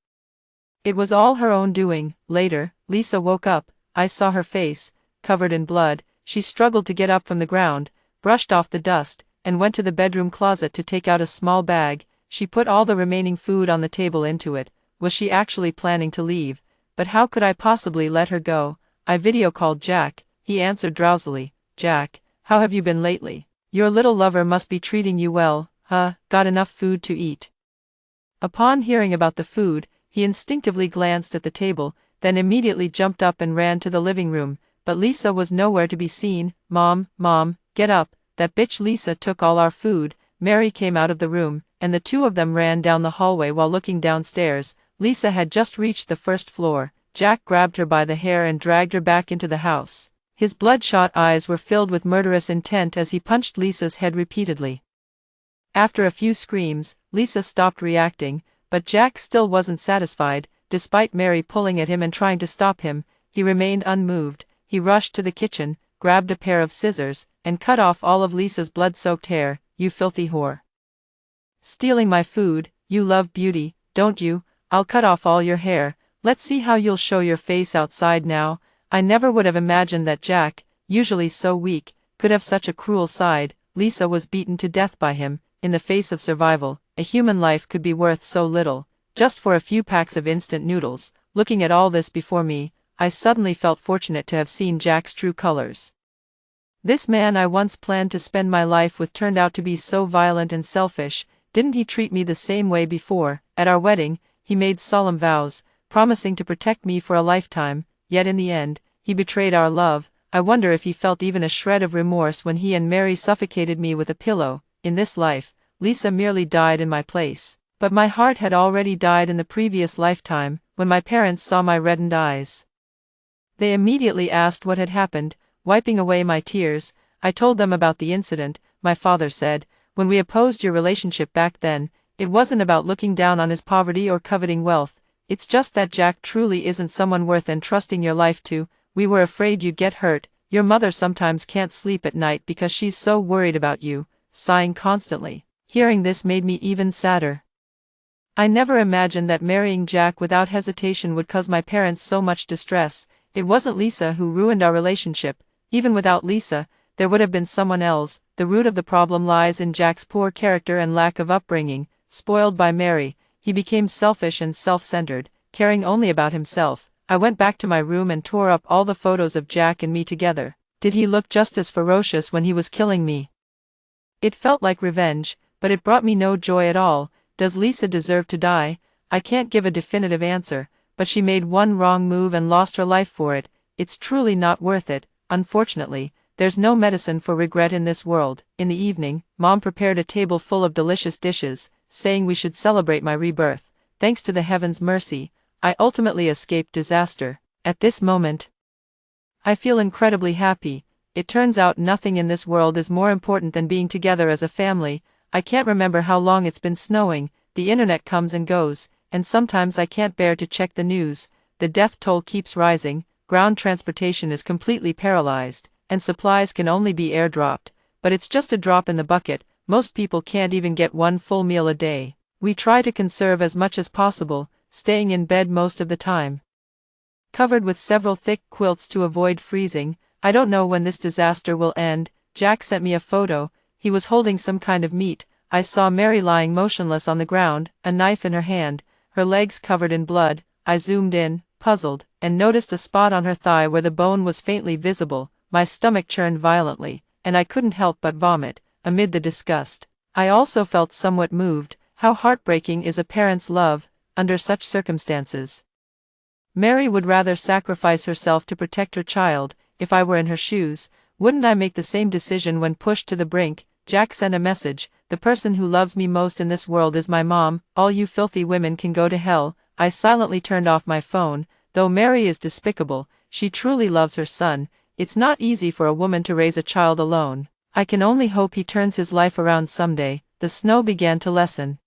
It was all her own doing. Later, Lisa woke up. I saw her face, covered in blood. She struggled to get up from the ground, brushed off the dust, and went to the bedroom closet to take out a small bag. She put all the remaining food on the table into it. Was she actually planning to leave? But how could I possibly let her go? I video called Jack. He answered drowsily. "Jack, how have you been lately? Your little lover must be treating you well, huh? Got enough food to eat?" Upon hearing about the food, he instinctively glanced at the table, then immediately jumped up and ran to the living room, but Lisa was nowhere to be seen. Mom, get up, that bitch Lisa took all our food." Mary came out of the room, and the two of them ran down the hallway while looking downstairs. Lisa had just reached the first floor. Jack grabbed her by the hair and dragged her back into the house. His bloodshot eyes were filled with murderous intent as he punched Lisa's head repeatedly. After a few screams, Lisa stopped reacting, but Jack still wasn't satisfied. Despite Mary pulling at him and trying to stop him, he remained unmoved. He rushed to the kitchen, grabbed a pair of scissors, and cut off all of Lisa's blood-soaked hair. "You filthy whore. Stealing my food, you love beauty, don't you? I'll cut off all your hair. Let's see how you'll show your face outside now." I never would have imagined that Jack, usually so weak, could have such a cruel side. Lisa was beaten to death by him. In the face of survival, a human life could be worth so little. just for a few packs of instant noodles. Looking at all this before me, I suddenly felt fortunate to have seen Jack's true colors. This man I once planned to spend my life with turned out to be so violent and selfish. Didn't he treat me the same way before? At our wedding, he made solemn vows, promising to protect me for a lifetime, yet in the end, he betrayed our love. I wonder if he felt even a shred of remorse when he and Mary suffocated me with a pillow. In this life, Lisa merely died in my place. But my heart had already died in the previous lifetime, when my parents saw my reddened eyes. They immediately asked what had happened. Wiping away my tears, I told them about the incident. My father said, "When we opposed your relationship back then, it wasn't about looking down on his poverty or coveting wealth. It's just that Jack truly isn't someone worth entrusting your life to. We were afraid you'd get hurt. Your mother sometimes can't sleep at night because she's so worried about you," sighing constantly. Hearing this made me even sadder. I never imagined that marrying Jack without hesitation would cause my parents so much distress. It wasn't Lisa who ruined our relationship. Even without Lisa, there would have been someone else. The root of the problem lies in Jack's poor character and lack of upbringing. Spoiled by Mary, he became selfish and self-centered, caring only about himself. I went back to my room and tore up all the photos of Jack and me together. Did he look just as ferocious when he was killing me? It felt like revenge, but it brought me no joy at all. Does Lisa deserve to die? I can't give a definitive answer, but she made one wrong move and lost her life for it. It's truly not worth it. Unfortunately, there's no medicine for regret in this world. In the evening, Mom prepared a table full of delicious dishes, saying we should celebrate my rebirth. Thanks to the heavens' mercy, I ultimately escaped disaster. At this moment, I feel incredibly happy. It turns out nothing in this world is more important than being together as a family. I can't remember how long it's been snowing. The internet comes and goes, and sometimes I can't bear to check the news. The death toll keeps rising. Ground transportation is completely paralyzed, and supplies can only be airdropped, but it's just a drop in the bucket. Most people can't even get one full meal a day. We try to conserve as much as possible, staying in bed most of the time, covered with several thick quilts to avoid freezing. I don't know when this disaster will end. Jack sent me a photo. He was holding some kind of meat. I saw Mary lying motionless on the ground, a knife in her hand, her legs covered in blood. I zoomed in, puzzled, and noticed a spot on her thigh where the bone was faintly visible. My stomach churned violently, and I couldn't help but vomit, amid the disgust. I also felt somewhat moved. How heartbreaking is a parent's love, under such circumstances. Mary would rather sacrifice herself to protect her child. If I were in her shoes, wouldn't I make the same decision when pushed to the brink? Jack sent a message: "The person who loves me most in this world is my mom. All you filthy women can go to hell." I silently turned off my phone. Though Mary is despicable, she truly loves her son. It's not easy for a woman to raise a child alone. I can only hope he turns his life around someday. The snow began to lessen,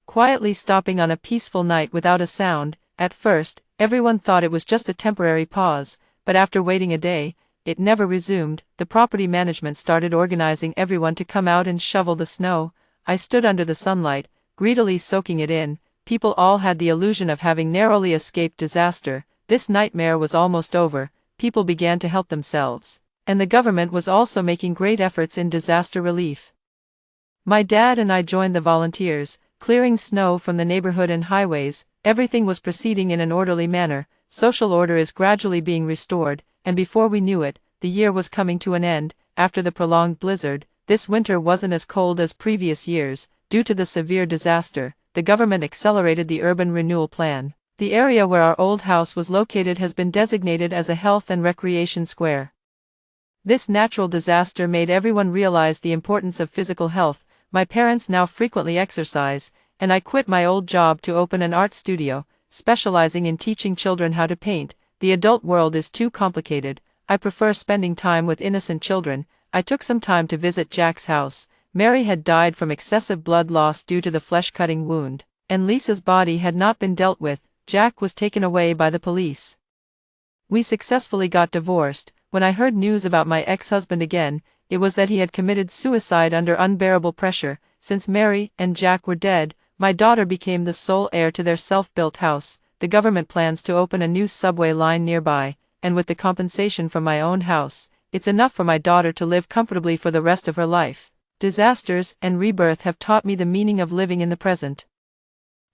quietly stopping on a peaceful night without a sound. At first, everyone thought it was just a temporary pause, but after waiting a day, it never resumed. The property management started organizing everyone to come out and shovel the snow. I stood under the sunlight, greedily soaking it in. People all had the illusion of having narrowly escaped disaster. This nightmare was almost over. People began to help themselves, and the government was also making great efforts in disaster relief. My dad and I joined the volunteers, clearing snow from the neighborhood and highways. Everything was proceeding in an orderly manner. Social order is gradually being restored, and before we knew it, the year was coming to an end. After the prolonged blizzard, this winter wasn't as cold as previous years. Due to the severe disaster, the government accelerated the urban renewal plan. The area where our old house was located has been designated as a health and recreation square. This natural disaster made everyone realize the importance of physical health. My parents now frequently exercise, and I quit my old job to open an art studio, specializing in teaching children how to paint. The adult world is too complicated. I prefer spending time with innocent children. I took some time to visit Jack's house. Mary had died from excessive blood loss due to the flesh-cutting wound, and Lisa's body had not been dealt with. Jack was taken away by the police. We successfully got divorced. When I heard news about my ex-husband again, it was that he had committed suicide under unbearable pressure. Since Mary and Jack were dead, my daughter became the sole heir to their self-built house. The government plans to open a new subway line nearby, and with the compensation from my own house, it's enough for my daughter to live comfortably for the rest of her life. Disasters and rebirth have taught me the meaning of living in the present.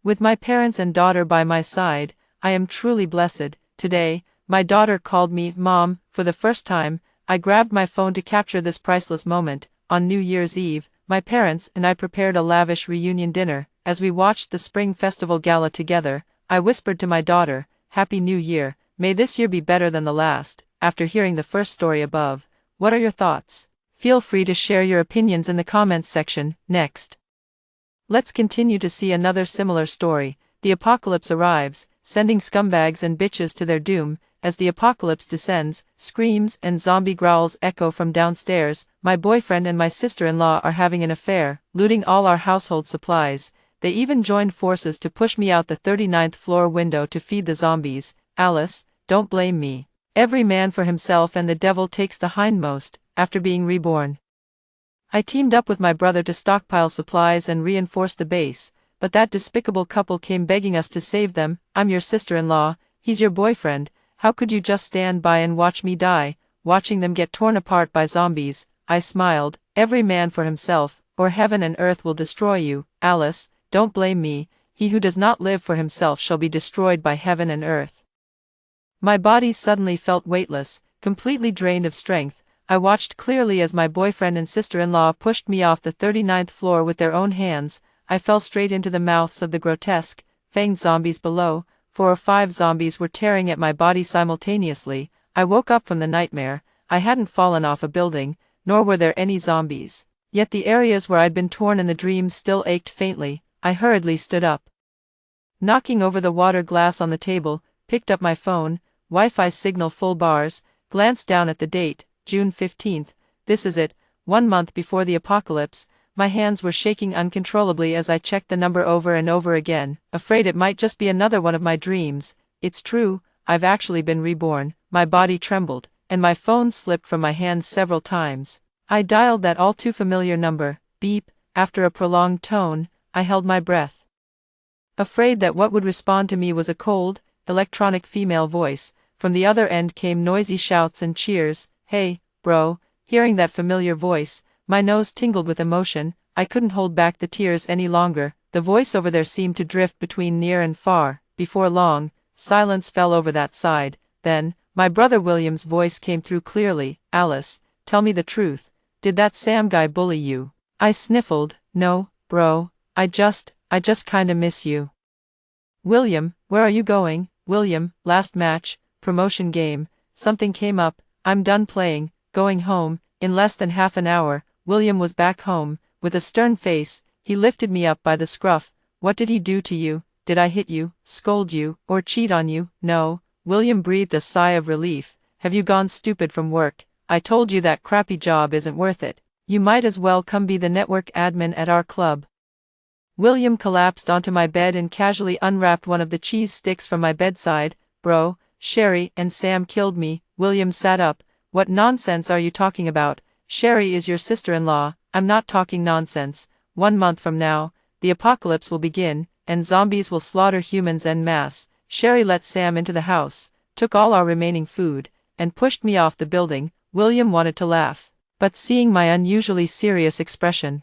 With my parents and daughter by my side, I am truly blessed. Today, my daughter called me Mom for the first time. I grabbed my phone to capture this priceless moment. On New Year's Eve, my parents and I prepared a lavish reunion dinner. As we watched the Spring Festival Gala together, I whispered to my daughter, "Happy New Year, may this year be better than the last." After hearing the first story above, what are your thoughts? Feel free to share your opinions in the comments section. Next, let's continue to see another similar story. The apocalypse arrives, sending scumbags and bitches to their doom. As the apocalypse descends, screams and zombie growls echo from downstairs. My boyfriend and my sister-in-law are having an affair, looting all our household supplies. They even joined forces to push me out the 39th floor window to feed the zombies. Alice, don't blame me. Every man for himself and the devil takes the hindmost. After being reborn, I teamed up with my brother to stockpile supplies and reinforce the base, but that despicable couple came begging us to save them. "I'm your sister-in-law, he's your boyfriend. How could you just stand by and watch me die?" Watching them get torn apart by zombies, I smiled. Every man for himself, or heaven and earth will destroy you. Alice, don't blame me. He who does not live for himself shall be destroyed by heaven and earth. My body suddenly felt weightless, completely drained of strength. I watched clearly as my boyfriend and sister-in-law pushed me off the 39th floor with their own hands. I fell straight into the mouths of the grotesque, fanged zombies below. 4 or 5 zombies were tearing at my body simultaneously. I woke up from the nightmare. I hadn't fallen off a building, nor were there any zombies. Yet the areas where I'd been torn in the dreams still ached faintly. I hurriedly stood up. Knocking over the water glass on the table, picked up my phone, Wi-Fi signal full bars, glanced down at the date, June 15th. This is it, 1 month before the apocalypse. My hands were shaking uncontrollably as I checked the number over and over again, afraid it might just be another one of my dreams. It's true, I've actually been reborn. My body trembled, and my phone slipped from my hands several times. I dialed that all too familiar number, beep. After a prolonged tone, I held my breath, afraid that what would respond to me was a cold, electronic female voice. From the other end came noisy shouts and cheers. "Hey, bro." Hearing that familiar voice, my nose tingled with emotion. I couldn't hold back the tears any longer. The voice over there seemed to drift between near and far. Before long, silence fell over that side. Then, my brother William's voice came through clearly. "Alice, tell me the truth. Did that Sam guy bully you?" I sniffled. "No, bro. I just kinda miss you." "William, where are you going?" "William, last match, promotion game. Something came up. I'm done playing, going home." In less than half an hour, William was back home. With a stern face, he lifted me up by the scruff. "What did he do to you? Did I hit you, scold you, or cheat on you?" "No." William breathed a sigh of relief. "Have you gone stupid from work? I told you that crappy job isn't worth it. You might as well come be the network admin at our club." William collapsed onto my bed and casually unwrapped one of the cheese sticks from my bedside. "Bro, Sherry and Sam killed me." William sat up. "What nonsense are you talking about? Sherry is your sister-in-law." "I'm not talking nonsense. 1 month from now, the apocalypse will begin, and zombies will slaughter humans en masse. Sherry let Sam into the house, took all our remaining food, and pushed me off the building." William wanted to laugh, but seeing my unusually serious expression,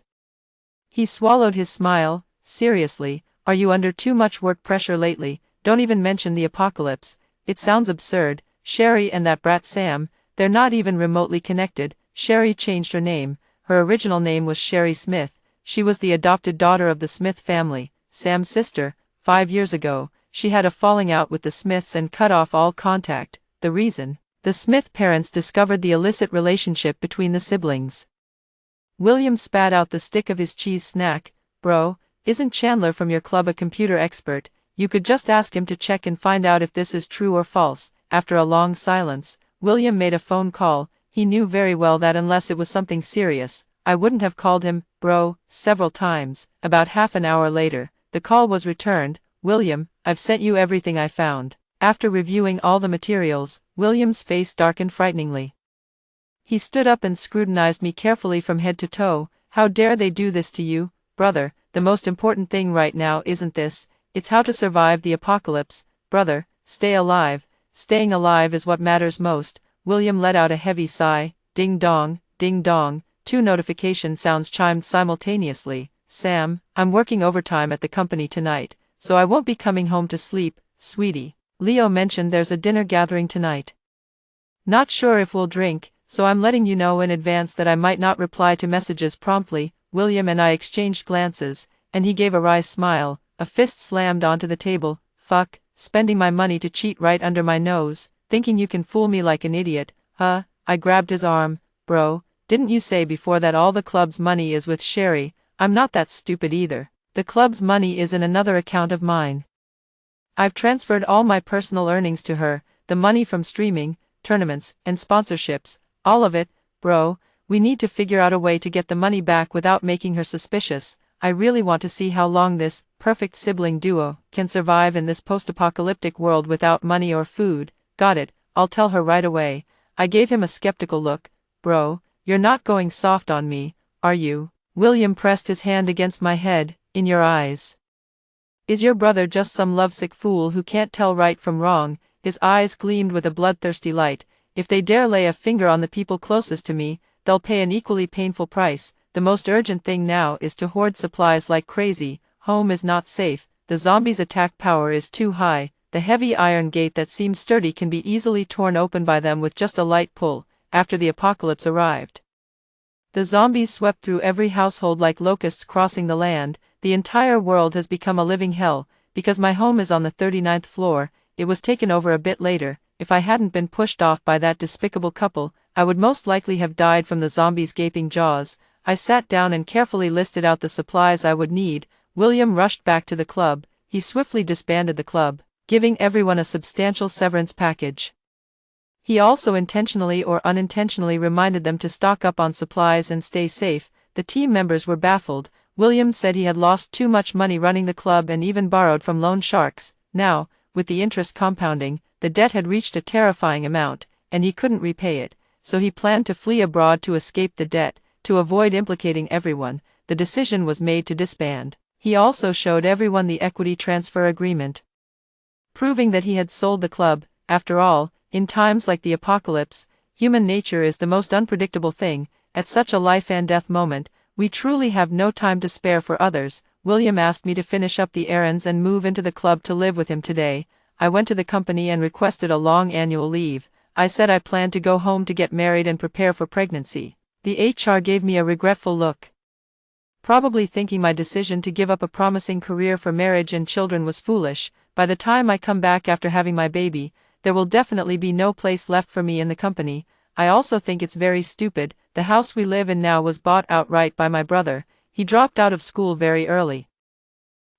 he swallowed his smile. "Seriously, are you under too much work pressure lately? Don't even mention the apocalypse. It sounds absurd. Sherry and that brat Sam, they're not even remotely connected." Sherry changed her name. Her original name was Sherry Smith. She was the adopted daughter of the Smith family, Sam's sister. 5 years ago, she had a falling out with the Smiths and cut off all contact. The reason? The Smith parents discovered the illicit relationship between the siblings. William spat out the stick of his cheese snack. "Bro, isn't Chandler from your club a computer expert? You could just ask him to check and find out if this is true or false." After a long silence, William made a phone call. He knew very well that unless it was something serious, I wouldn't have called him bro several times. About half an hour later, the call was returned. "William, I've sent you everything I found." After reviewing all the materials, William's face darkened frighteningly. He stood up and scrutinized me carefully from head to toe. "How dare they do this to you, brother? The most important thing right now isn't this, it's how to survive the apocalypse. Brother, stay alive. Staying alive is what matters most." William let out a heavy sigh. Ding dong, ding dong. 2 notification sounds chimed simultaneously. "Sam, I'm working overtime at the company tonight, so I won't be coming home to sleep, sweetie. Leo mentioned there's a dinner gathering tonight. Not sure if we'll drink, so I'm letting you know in advance that I might not reply to messages promptly. William and I exchanged glances, and he gave a wry smile, a fist slammed onto the table. Fuck, spending my money to cheat right under my nose, thinking you can fool me like an idiot, huh? I grabbed his arm. Bro, didn't you say before that all the club's money is with Sherry? I'm not that stupid either. The club's money is in another account of mine. I've transferred all my personal earnings to her, the money from streaming, tournaments, and sponsorships, all of it. Bro, we need to figure out a way to get the money back without making her suspicious. I really want to see how long this perfect sibling duo can survive in this post-apocalyptic world without money or food. Got it, I'll tell her right away. I gave him a skeptical look. Bro, you're not going soft on me, are you? William pressed his hand against my head. In your eyes. Is your brother just some lovesick fool who can't tell right from wrong? His eyes gleamed with a bloodthirsty light. If they dare lay a finger on the people closest to me, they'll pay an equally painful price. The most urgent thing now is to hoard supplies like crazy. Home is not safe. The zombies' attack power is too high. The heavy iron gate that seems sturdy can be easily torn open by them with just a light pull. After the apocalypse arrived, the zombies swept through every household like locusts crossing the land. The entire world has become a living hell. Because my home is on the 39th floor, it was taken over a bit later. If I hadn't been pushed off by that despicable couple, I would most likely have died from the zombies' gaping jaws. I sat down and carefully listed out the supplies I would need. William rushed back to the club. He swiftly disbanded the club, giving everyone a substantial severance package. He also intentionally or unintentionally reminded them to stock up on supplies and stay safe. The team members were baffled. William said he had lost too much money running the club and even borrowed from loan sharks. Now, with the interest compounding, the debt had reached a terrifying amount, and he couldn't repay it, so he planned to flee abroad to escape the debt. To avoid implicating everyone, the decision was made to disband. He also showed everyone the equity transfer agreement, proving that he had sold the club. After all, in times like the apocalypse, human nature is the most unpredictable thing. At such a life and death moment, we truly have no time to spare for others. William asked me to finish up the errands and move into the club to live with him today. I went to the company and requested a long annual leave. I said I planned to go home to get married and prepare for pregnancy. The HR gave me a regretful look, probably thinking my decision to give up a promising career for marriage and children was foolish. By the time I come back after having my baby, there will definitely be no place left for me in the company. I also think it's very stupid. The house we live in now was bought outright by my brother. He dropped out of school very early.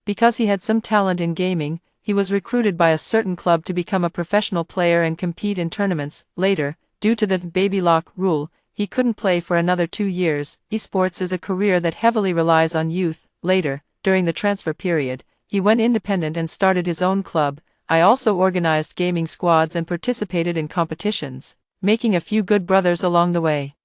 Because he had some talent in gaming, he was recruited by a certain club to become a professional player and compete in tournaments. Later, due to the baby lock rule, he couldn't play for another 2 years. Esports is a career that heavily relies on youth. Later, during the transfer period, he went independent and started his own club. I also organized gaming squads and participated in competitions, making a few good brothers along the way.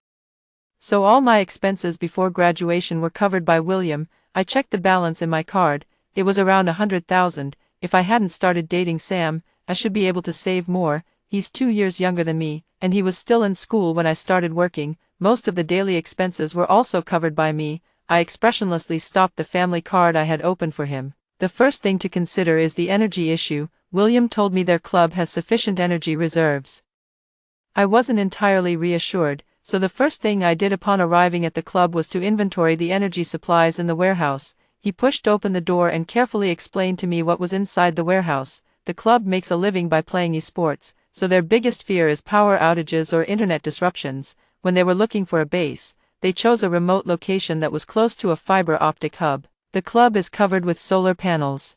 So all my expenses before graduation were covered by William. I checked the balance in my card. It was around 100,000. If I hadn't started dating Sam, I should be able to save more. He's 2 years younger than me, and he was still in school when I started working. Most of the daily expenses were also covered by me. I expressionlessly stopped the family card I had opened for him. The first thing to consider is the energy issue. William told me their club has sufficient energy reserves. I wasn't entirely reassured, so the first thing I did upon arriving at the club was to inventory the energy supplies in the warehouse. He pushed open the door and carefully explained to me what was inside the warehouse. The club makes a living by playing esports, so their biggest fear is power outages or internet disruptions. When they were looking for a base, they chose a remote location that was close to a fiber optic hub. The club is covered with solar panels,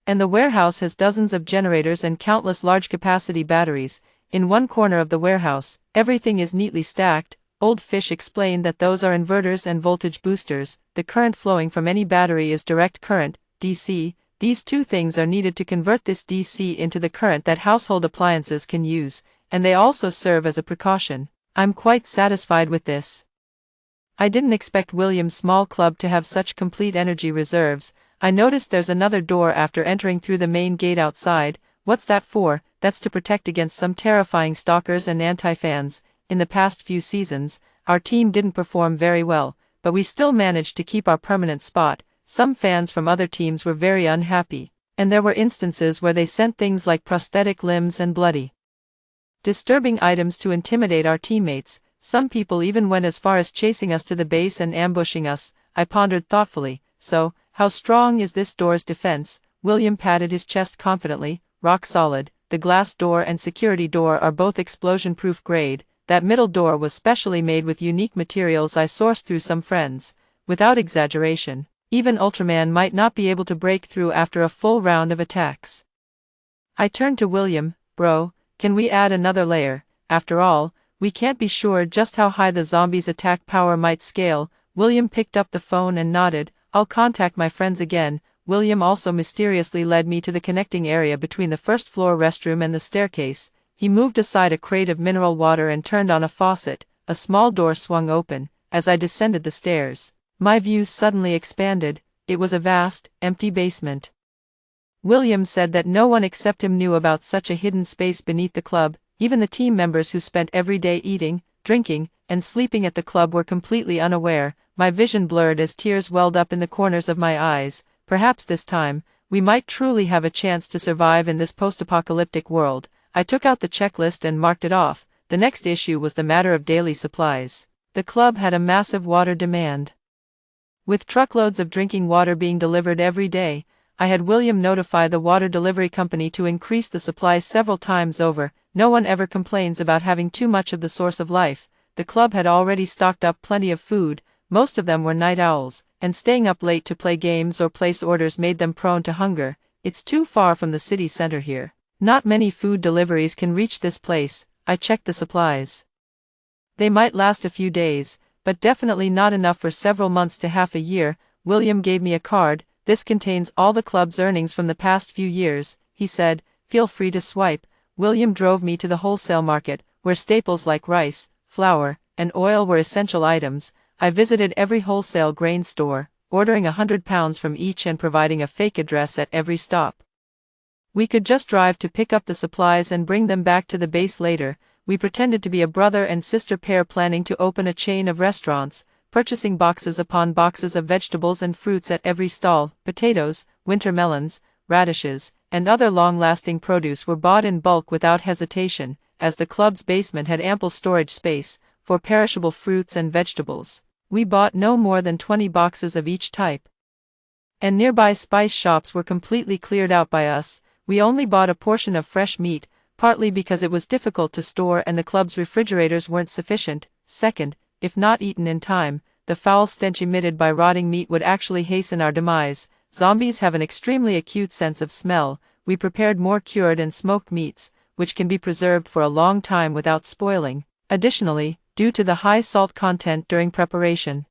and the warehouse has dozens of generators and countless large-capacity batteries. In one corner of the warehouse, everything is neatly stacked. Old Fish explained that those are inverters and voltage boosters. The current flowing from any battery is direct current, DC. These two things are needed to convert this DC into the current that household appliances can use, and they also serve as a precaution. I'm quite satisfied with this. I didn't expect William's small club to have such complete energy reserves. I noticed there's another door after entering through the main gate outside. What's that for? That's to protect against some terrifying stalkers and anti-fans. In the past few seasons, our team didn't perform very well, but we still managed to keep our permanent spot, some fans from other teams were very unhappy, and there were instances where they sent things like prosthetic limbs and bloody, disturbing items to intimidate our teammates. Some people even went as far as chasing us to the base and ambushing us. I pondered thoughtfully. So, how strong is this door's defense? William patted his chest confidently. Rock solid. The glass door and security door are both explosion-proof grade. That middle door was specially made with unique materials I sourced through some friends. Without exaggeration, even Ultraman might not be able to break through after a full round of attacks. I turned to William. Bro, can we add another layer? After all, we can't be sure just how high the zombies' attack power might scale. William picked up the phone and nodded. I'll contact my friends again. William also mysteriously led me to the connecting area between the first-floor restroom and the staircase. He moved aside a crate of mineral water and turned on a faucet. A small door swung open. As I descended the stairs, my views suddenly expanded. It was a vast, empty basement. William said that no one except him knew about such a hidden space beneath the club. Even the team members who spent every day eating, drinking, and sleeping at the club were completely unaware. My vision blurred as tears welled up in the corners of my eyes. Perhaps this time, we might truly have a chance to survive in this post-apocalyptic world. I took out the checklist and marked it off. The next issue was the matter of daily supplies. The club had a massive water demand, with truckloads of drinking water being delivered every day. I had William notify the water delivery company to increase the supplies several times over. No one ever complains about having too much of the source of life. The club had already stocked up plenty of food. Most of them were night owls, and staying up late to play games or place orders made them prone to hunger. It's too far from the city center here. Not many food deliveries can reach this place. I checked the supplies. They might last a few days, but definitely not enough for several months to half a year. William gave me a card. This contains all the club's earnings from the past few years. He said, feel free to swipe. William drove me to the wholesale market, where staples like rice, flour, and oil were essential items. I visited every wholesale grain store, ordering 100 pounds from each and providing a fake address at every stop. We could just drive to pick up the supplies and bring them back to the base later. We pretended to be a brother and sister pair planning to open a chain of restaurants, purchasing boxes upon boxes of vegetables and fruits at every stall. Potatoes, winter melons, radishes, and other long-lasting produce were bought in bulk without hesitation, as the club's basement had ample storage space for perishable fruits and vegetables. We bought no more than 20 boxes of each type, and nearby spice shops were completely cleared out by us. We only bought a portion of fresh meat, partly because it was difficult to store and the club's refrigerators weren't sufficient. Second, if not eaten in time, the foul stench emitted by rotting meat would actually hasten our demise. Zombies have an extremely acute sense of smell. We prepared more cured and smoked meats, which can be preserved for a long time without spoiling. Additionally, due to the high salt content during preparation,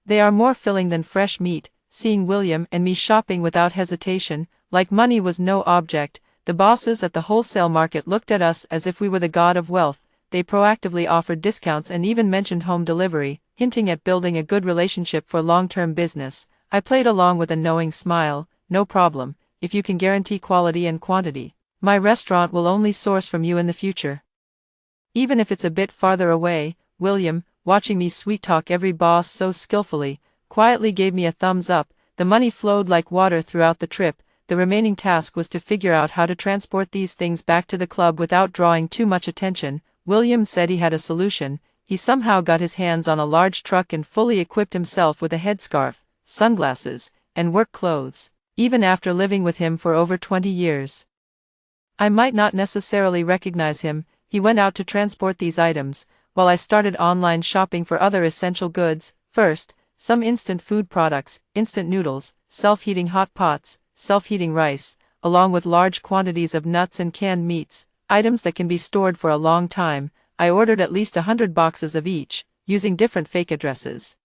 they are more filling than fresh meat. Seeing William and me shopping without hesitation, like money was no object, the bosses at the wholesale market looked at us as if we were the god of wealth. They proactively offered discounts and even mentioned home delivery, hinting at building a good relationship for long-term business. I played along with a knowing smile. No problem, if you can guarantee quality and quantity. My restaurant will only source from you in the future, even if it's a bit farther away. William, watching me sweet-talk every boss so skillfully, quietly gave me a thumbs up. The money flowed like water throughout the trip. The remaining task was to figure out how to transport these things back to the club without drawing too much attention. William said he had a solution. He somehow got his hands on a large truck and fully equipped himself with a headscarf, sunglasses, and work clothes. Even after living with him for over 20 years, I might not necessarily recognize him. He went out to transport these items, while I started online shopping for other essential goods. First, some instant food products, instant noodles, self-heating hot pots, self-heating rice, along with large quantities of nuts and canned meats, items that can be stored for a long time. I ordered at least 100 boxes of each, using different fake addresses.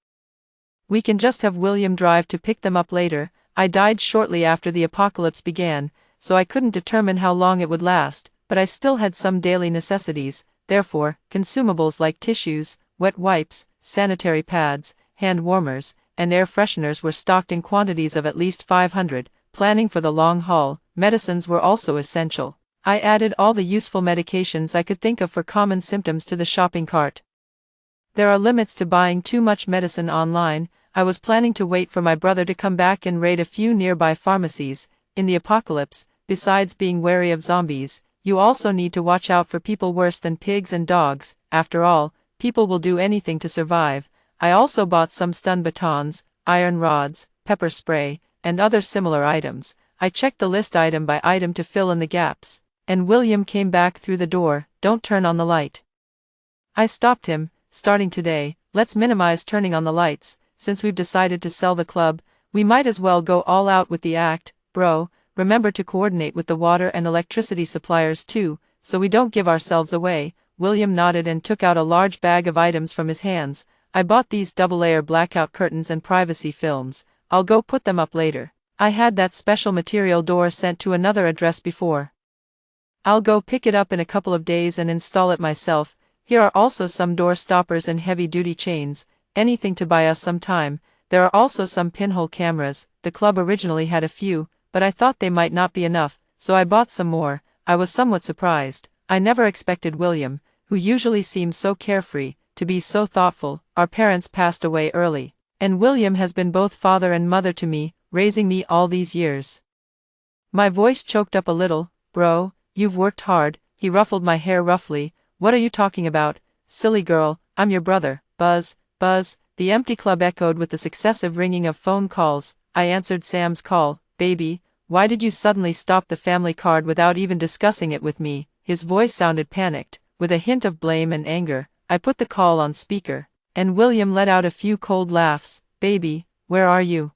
We can just have William drive to pick them up later. I died shortly after the apocalypse began, so I couldn't determine how long it would last, but I still had some daily necessities. Therefore, consumables like tissues, wet wipes, sanitary pads, hand warmers, and air fresheners were stocked in quantities of at least 500. Planning for the long haul, medicines were also essential. I added all the useful medications I could think of for common symptoms to the shopping cart. There are limits to buying too much medicine online. I was planning to wait for my brother to come back and raid a few nearby pharmacies. In the apocalypse, besides being wary of zombies, you also need to watch out for people worse than pigs and dogs. After all, people will do anything to survive. I also bought some stun batons, iron rods, pepper spray, and other similar items. I checked the list item by item to fill in the gaps. And William came back through the door. "Don't turn on the light." I stopped him. "Starting today, let's minimize turning on the lights. Since we've decided to sell the club, we might as well go all out with the act, bro. Remember to coordinate with the water and electricity suppliers too, so we don't give ourselves away." William nodded and took out a large bag of items from his hands. "I bought these double-layer blackout curtains and privacy films. I'll go put them up later. I had that special material door sent to another address before. I'll go pick it up in a couple of days and install it myself. Here are also some door stoppers and heavy-duty chains, anything to buy us some time. There are also some pinhole cameras. The club originally had a few, but I thought they might not be enough, so I bought some more." I was somewhat surprised. I never expected William, who usually seems so carefree, to be so thoughtful. Our parents passed away early, and William has been both father and mother to me, raising me all these years. My voice choked up a little. "Bro, you've worked hard." He ruffled my hair roughly. "What are you talking about, silly girl? I'm your brother." Buzz, buzz, the empty club echoed with the successive ringing of phone calls. I answered Sam's call. "Baby, why did you suddenly stop the family card without even discussing it with me?" His voice sounded panicked, with a hint of blame and anger. I put the call on speaker, and William let out a few cold laughs. "Baby, where are you?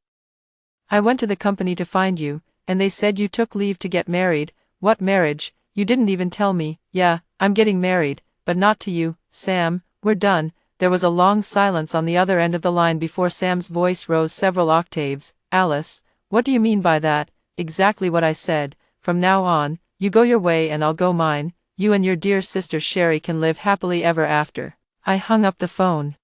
I went to the company to find you, and they said you took leave to get married." "What marriage? You didn't even tell me." "Yeah, I'm getting married, but not to you, Sam. We're done." There was a long silence on the other end of the line before Sam's voice rose several octaves. "Alice, what do you mean by that?" "Exactly what I said. From now on, you go your way and I'll go mine. You and your dear sister Sherry can live happily ever after." I hung up the phone.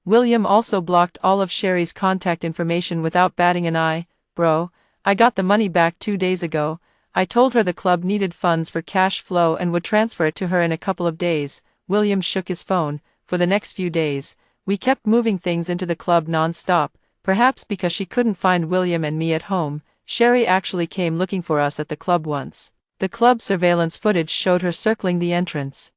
William also blocked all of Sherry's contact information without batting an eye. "Bro, I got the money back 2 days ago. I told her the club needed funds for cash flow and would transfer it to her in a couple of days." William shook his phone. For the next few days, we kept moving things into the club non-stop, perhaps because she couldn't find William and me at home. Sherry actually came looking for us at the club once. The club surveillance footage showed her circling the entrance,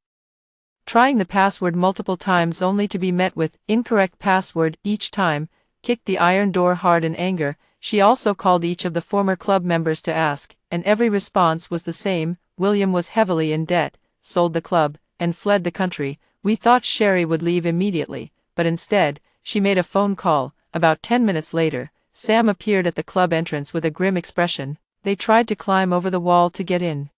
trying the password multiple times only to be met with incorrect password each time, kicked the iron door hard in anger. She also called each of the former club members to ask, and every response was the same: William was heavily in debt, sold the club, and fled the country. We thought Sherry would leave immediately, but instead, she made a phone call. About 10 minutes later, Sam appeared at the club entrance with a grim expression. They tried to climb over the wall to get in.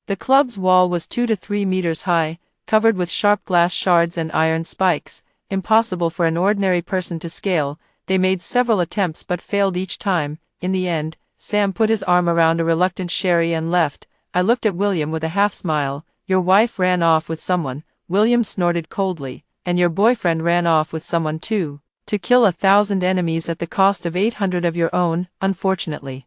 The club's wall was 2 to 3 meters high, covered with sharp glass shards and iron spikes, impossible for an ordinary person to scale. They made several attempts but failed each time. In the end, Sam put his arm around a reluctant Sherry and left. I looked at William with a half-smile. "Your wife ran off with someone," William snorted coldly, "and your boyfriend ran off with someone too. To kill 1,000 enemies at the cost of 800 of your own, unfortunately."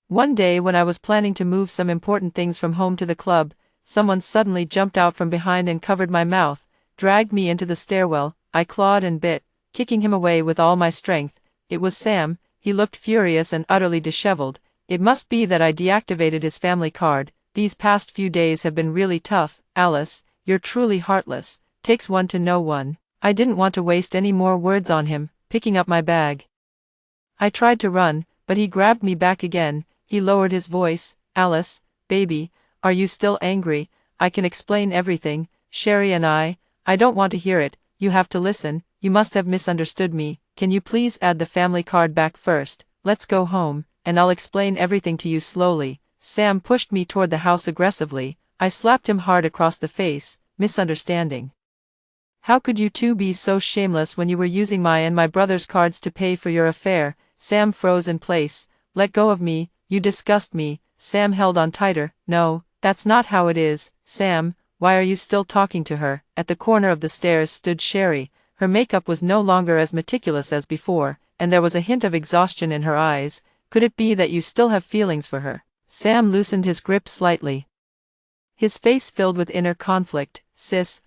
One day when I was planning to move some important things from home to the club, someone suddenly jumped out from behind and covered my mouth, dragged me into the stairwell. I clawed and bit, kicking him away with all my strength. It was Sam. He looked furious and utterly disheveled. It must be that I deactivated his family card. "These past few days have been really tough, Alice. You're truly heartless. Takes one to know one." I didn't want to waste any more words on him. Picking up my bag, I tried to run, but he grabbed me back again. He lowered his voice. "Alice, baby, are you still angry? I can explain everything. Sherry and I don't want to hear it. You have to listen. You must have misunderstood me. Can you please add the family card back first? Let's go home, and I'll explain everything to you slowly." Sam pushed me toward the house aggressively. I slapped him hard across the face. "Misunderstanding? How could you two be so shameless when you were using my and my brother's cards to pay for your affair?" Sam froze in place. "Let go of me, you disgust me." Sam held on tighter. "No, that's not how it is. Sam, why are you still talking to her?" At the corner of the stairs stood Sherry. Her makeup was no longer as meticulous as before, and there was a hint of exhaustion in her eyes. "Could it be that you still have feelings for her?" Sam loosened his grip slightly, his face filled with inner conflict. "Sis."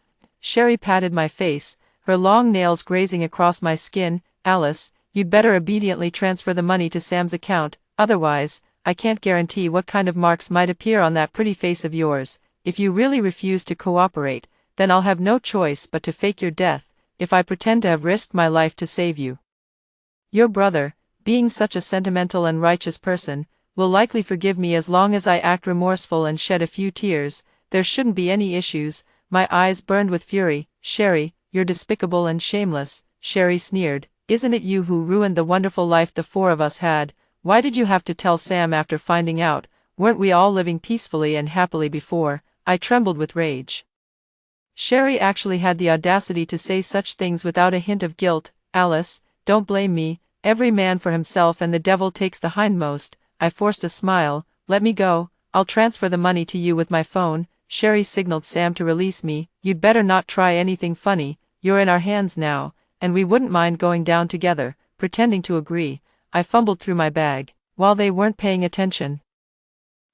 Sherry patted my face, her long nails grazing across my skin. Alice, you'd better obediently transfer the money to Sam's account, otherwise, I can't guarantee what kind of marks might appear on that pretty face of yours. If you really refuse to cooperate, then I'll have no choice but to fake your death, if I pretend to have risked my life to save you. Your brother, being such a sentimental and righteous person, will likely forgive me as long as I act remorseful and shed a few tears. There shouldn't be any issues. My eyes burned with fury. Sherry, you're despicable and shameless, Sherry sneered. Isn't it you who ruined the wonderful life the four of us had? Why did you have to tell Sam after finding out? Weren't we all living peacefully and happily before? I trembled with rage. Sherry actually had the audacity to say such things without a hint of guilt. Alice, don't blame me. Every man for himself and the devil takes the hindmost. I forced a smile. Let me go. I'll transfer the money to you with my phone. Sherry signaled Sam to release me. You'd better not try anything funny. You're in our hands now, and we wouldn't mind going down together. Pretending to agree, I fumbled through my bag. While they weren't paying attention,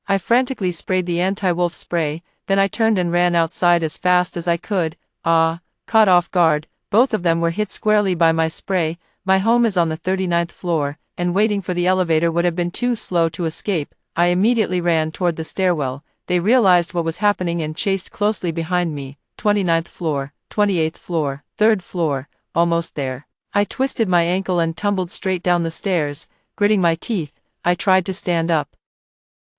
I frantically sprayed the anti-wolf spray, then I turned and ran outside as fast as I could. Caught off guard, both of them were hit squarely by my spray. My home is on the 39th floor, and waiting for the elevator would have been too slow to escape. I immediately ran toward the stairwell. They realized what was happening and chased closely behind me. 29th floor, 28th floor, 3rd floor, almost there. I twisted my ankle and tumbled straight down the stairs. Gritting my teeth, I tried to stand up,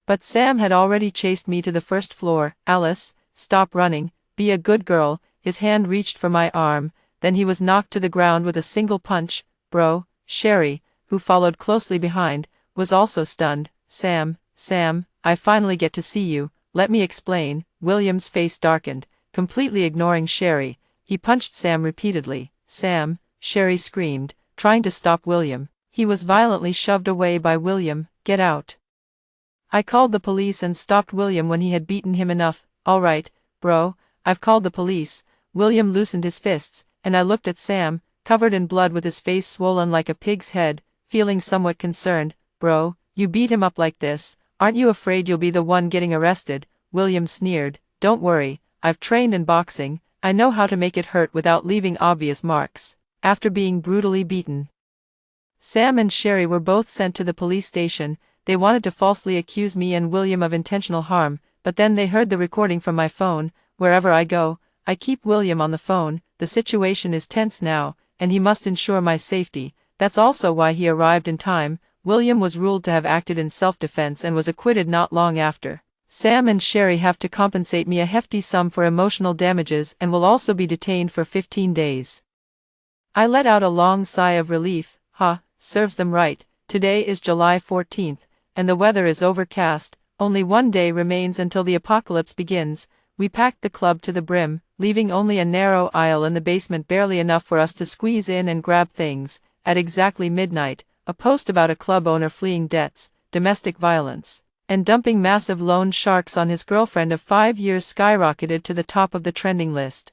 but Sam had already chased me to the 1st floor. Alice, stop running, be a good girl. His hand reached for my arm, then he was knocked to the ground with a single punch. Bro, Sherry, who followed closely behind, was also stunned. Sam, I finally get to see you, let me explain. William's face darkened, completely ignoring Sherry. He punched Sam repeatedly. Sam, Sherry screamed, trying to stop William. He was violently shoved away by William. Get out. I called the police and stopped William when he had beaten him enough. All right, bro, I've called the police. William loosened his fists, and I looked at Sam, covered in blood with his face swollen like a pig's head, feeling somewhat concerned. Bro, you beat him up like this, aren't you afraid you'll be the one getting arrested? William sneered. Don't worry, I've trained in boxing, I know how to make it hurt without leaving obvious marks. After being brutally beaten, Sam and Sherry were both sent to the police station. They wanted to falsely accuse me and William of intentional harm, but then they heard the recording from my phone. Wherever I go, I keep William on the phone. The situation is tense now, and he must ensure my safety. That's also why he arrived in time. William was ruled to have acted in self-defense and was acquitted not long after. Sam and Sherry have to compensate me a hefty sum for emotional damages and will also be detained for 15 days. I let out a long sigh of relief. Serves them right. Today is July 14th. And the weather is overcast. Only one day remains until the apocalypse begins. We packed the club to the brim, leaving only a narrow aisle in the basement, barely enough for us to squeeze in and grab things. At exactly midnight, a post about a club owner fleeing debts, domestic violence, and dumping massive loan sharks on his girlfriend of 5 years skyrocketed to the top of the trending list.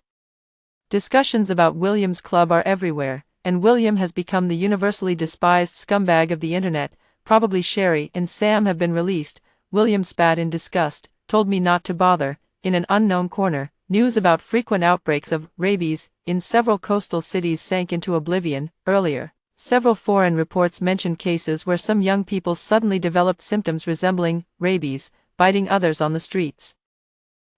Discussions about William's club are everywhere, and William has become the universally despised scumbag of the internet. Probably Sherry and Sam have been released. William spat in disgust, told me not to bother. In an unknown corner, news about frequent outbreaks of rabies in several coastal cities sank into oblivion. Earlier, several foreign reports mentioned cases where some young people suddenly developed symptoms resembling rabies, biting others on the streets.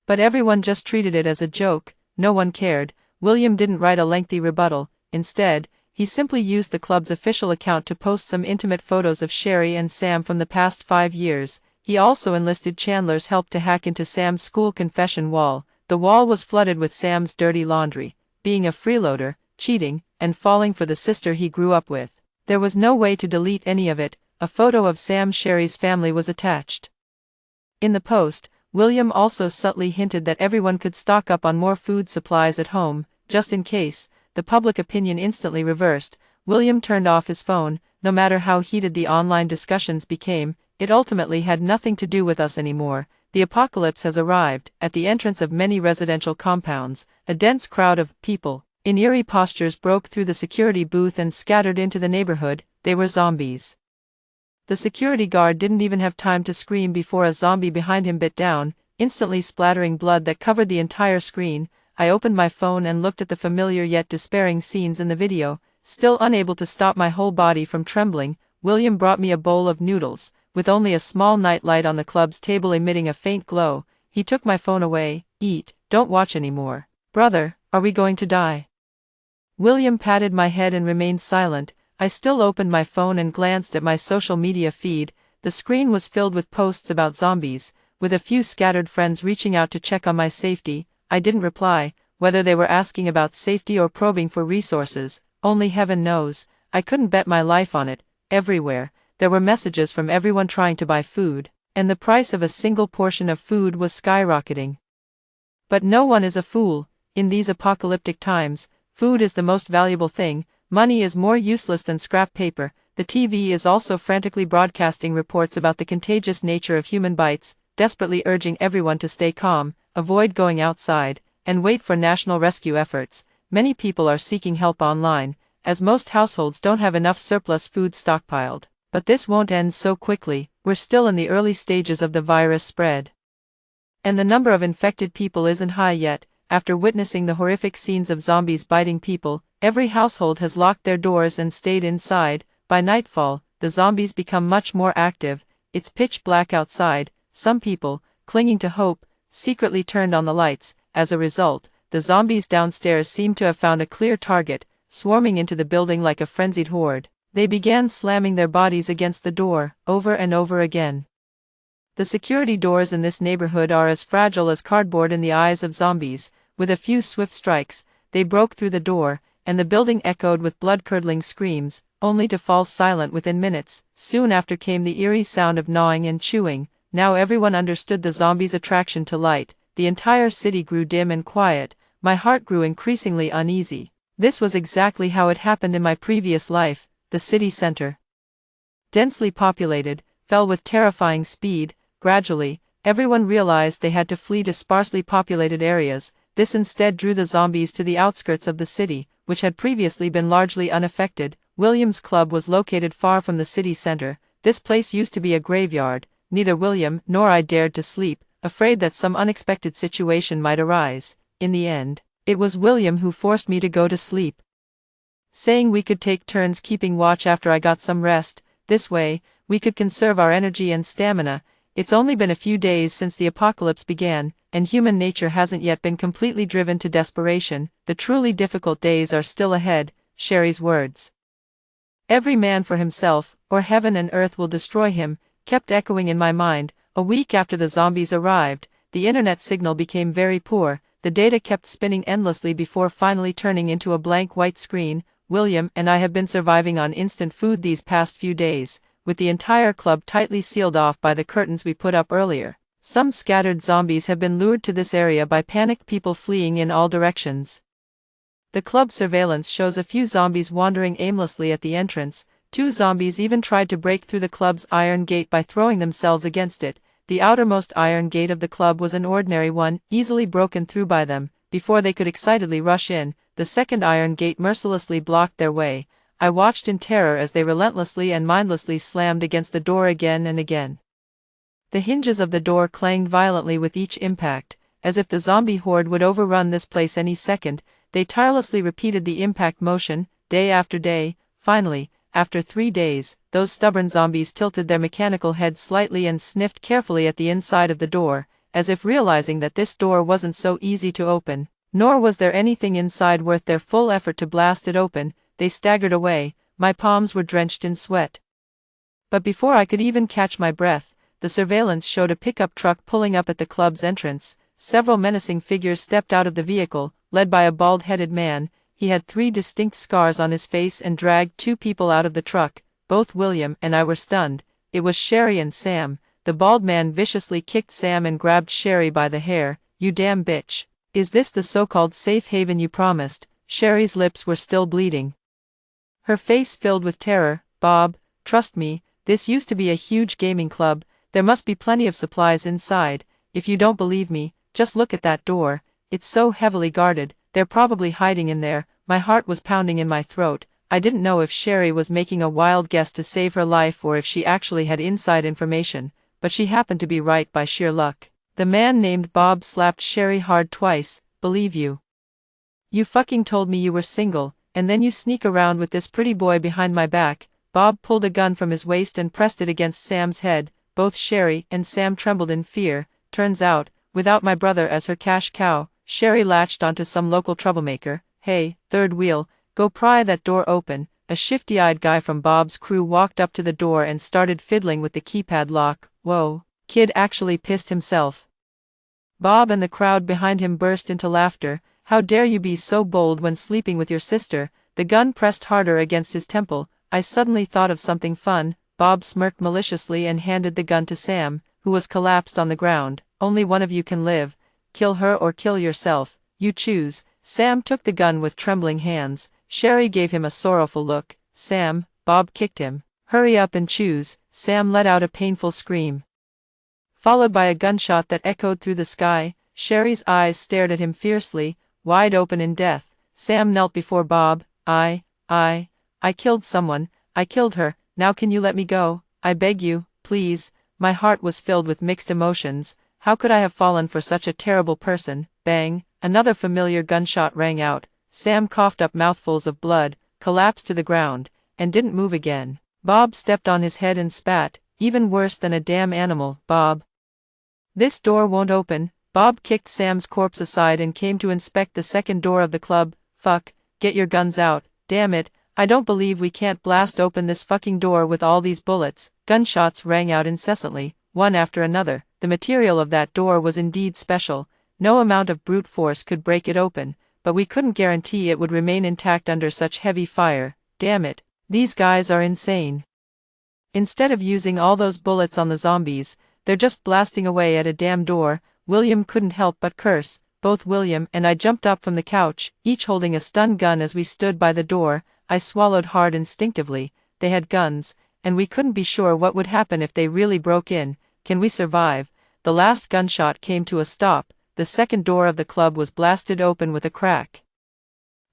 But everyone just treated it as a joke. No one cared. William didn't write a lengthy rebuttal. Instead, he simply used the club's official account to post some intimate photos of Sherry and Sam from the past 5 years. He also enlisted Chandler's help to hack into Sam's school confession wall. The wall was flooded with Sam's dirty laundry, being a freeloader, cheating, and falling for the sister he grew up with. There was no way to delete any of it. A photo of Sam Sherry's family was attached. In the post, William also subtly hinted that everyone could stock up on more food supplies at home, just in case. The public opinion instantly reversed. William turned off his phone. No matter how heated the online discussions became, it ultimately had nothing to do with us anymore. The apocalypse has arrived. At the entrance of many residential compounds, a dense crowd of people, in eerie postures, broke through the security booth and scattered into the neighborhood. They were zombies. The security guard didn't even have time to scream before a zombie behind him bit down, instantly splattering blood that covered the entire screen. I opened my phone and looked at the familiar yet despairing scenes in the video. Still unable to stop my whole body from trembling, William brought me a bowl of noodles, with only a small night light on the club's table emitting a faint glow. He took my phone away. Eat, don't watch anymore. Brother, are we going to die? William patted my head and remained silent. I still opened my phone and glanced at my social media feed. The screen was filled with posts about zombies, with a few scattered friends reaching out to check on my safety. I didn't reply, whether they were asking about safety or probing for resources, only heaven knows. I couldn't bet my life on it. Everywhere, there were messages from everyone trying to buy food, and the price of a single portion of food was skyrocketing. But no one is a fool. In these apocalyptic times, food is the most valuable thing. Money is more useless than scrap paper. The TV is also frantically broadcasting reports about the contagious nature of human bites, desperately urging everyone to stay calm, avoid going outside, and wait for national rescue efforts. Many people are seeking help online, as most households don't have enough surplus food stockpiled. But this won't end so quickly. We're still in the early stages of the virus spread. And the number of infected people isn't high yet. After witnessing the horrific scenes of zombies biting people, every household has locked their doors and stayed inside. By nightfall, the zombies become much more active. It's pitch black outside. Some people, clinging to hope, secretly turned on the lights. As a result, the zombies downstairs seem to have found a clear target, swarming into the building like a frenzied horde. They began slamming their bodies against the door, over and over again. The security doors in this neighborhood are as fragile as cardboard in the eyes of zombies. With a few swift strikes, they broke through the door, and the building echoed with blood-curdling screams, only to fall silent within minutes. Soon after came the eerie sound of gnawing and chewing. Now everyone understood the zombies' attraction to light. The entire city grew dim and quiet. My heart grew increasingly uneasy. This was exactly how it happened in my previous life. The city center, densely populated, fell with terrifying speed. Gradually, everyone realized they had to flee to sparsely populated areas. This instead drew the zombies to the outskirts of the city, which had previously been largely unaffected. William's club was located far from the city center. This place used to be a graveyard. Neither William nor I dared to sleep, afraid that some unexpected situation might arise. In the end, it was William who forced me to go to sleep, saying we could take turns keeping watch after I got some rest. This way, we could conserve our energy and stamina. It's only been a few days since the apocalypse began, and human nature hasn't yet been completely driven to desperation. The truly difficult days are still ahead. Sherry's words, "Every man for himself, or heaven and earth will destroy him," kept echoing in my mind. A week after the zombies arrived, the internet signal became very poor. The data kept spinning endlessly before finally turning into a blank white screen. William and I have been surviving on instant food these past few days, with the entire club tightly sealed off by the curtains we put up earlier. Some scattered zombies have been lured to this area by panicked people fleeing in all directions. The club surveillance shows a few zombies wandering aimlessly at the entrance. 2 zombies even tried to break through the club's iron gate by throwing themselves against it. The outermost iron gate of the club was an ordinary one, easily broken through by them. Before they could excitedly rush in, the second iron gate mercilessly blocked their way. I watched in terror as they relentlessly and mindlessly slammed against the door again and again. The hinges of the door clanged violently with each impact, as if the zombie horde would overrun this place any second. They tirelessly repeated the impact motion, day after day. Finally, after 3 days, those stubborn zombies tilted their mechanical heads slightly and sniffed carefully at the inside of the door, as if realizing that this door wasn't so easy to open, nor was there anything inside worth their full effort to blast it open. They staggered away. My palms were drenched in sweat. But before I could even catch my breath, the surveillance showed a pickup truck pulling up at the club's entrance. Several menacing figures stepped out of the vehicle, led by a bald-headed man. He had 3 distinct scars on his face and dragged 2 people out of the truck. Both William and I were stunned. It was Sherry and Sam. The bald man viciously kicked Sam and grabbed Sherry by the hair. "You damn bitch. Is this the so-called safe haven you promised?" Sherry's lips were still bleeding, her face filled with terror. "Bob, trust me, this used to be a huge gaming club. There must be plenty of supplies inside. If you don't believe me, just look at that door. It's so heavily guarded. They're probably hiding in there." My heart was pounding in my throat. I didn't know if Sherry was making a wild guess to save her life or if she actually had inside information, but she happened to be right by sheer luck. The man named Bob slapped Sherry hard twice. "Believe you. You fucking told me you were single, and then you sneak around with this pretty boy behind my back." Bob pulled a gun from his waist and pressed it against Sam's head. Both Sherry and Sam trembled in fear. Turns out, without my brother as her cash cow, Sherry latched onto some local troublemaker. "Hey, third wheel, go pry that door open." A shifty-eyed guy from Bob's crew walked up to the door and started fiddling with the keypad lock. "Whoa, kid actually pissed himself." Bob and the crowd behind him burst into laughter. "How dare you be so bold when sleeping with your sister?" The gun pressed harder against his temple. "I suddenly thought of something fun." Bob smirked maliciously and handed the gun to Sam, who was collapsed on the ground. "Only one of you can live. Kill her or kill yourself. You choose." Sam took the gun with trembling hands. Sherry gave him a sorrowful look. "Sam," Bob kicked him. "Hurry up and choose." Sam let out a painful scream, followed by a gunshot that echoed through the sky. Sherry's eyes stared at him fiercely, wide open in death. Sam knelt before Bob. I killed someone. I killed her. Now can you let me go? I beg you, please." My heart was filled with mixed emotions. How could I have fallen for such a terrible person? Bang! Another familiar gunshot rang out. Sam coughed up mouthfuls of blood, collapsed to the ground, and didn't move again. Bob stepped on his head and spat. "Even worse than a damn animal, Bob. This door won't open." Bob kicked Sam's corpse aside and came to inspect the second door of the club. "Fuck, get your guns out. Damn it, I don't believe we can't blast open this fucking door with all these bullets." Gunshots rang out incessantly, one after another. The material of that door was indeed special. No amount of brute force could break it open, but we couldn't guarantee it would remain intact under such heavy fire. Damn it, these guys are insane. Instead of using all those bullets on the zombies, they're just blasting away at a damn door. William couldn't help but curse. Both William and I jumped up from the couch, each holding a stun gun as we stood by the door. I swallowed hard instinctively. They had guns, and we couldn't be sure what would happen if they really broke in. Can we survive? The last gunshot came to a stop. The second door of the club was blasted open with a crack.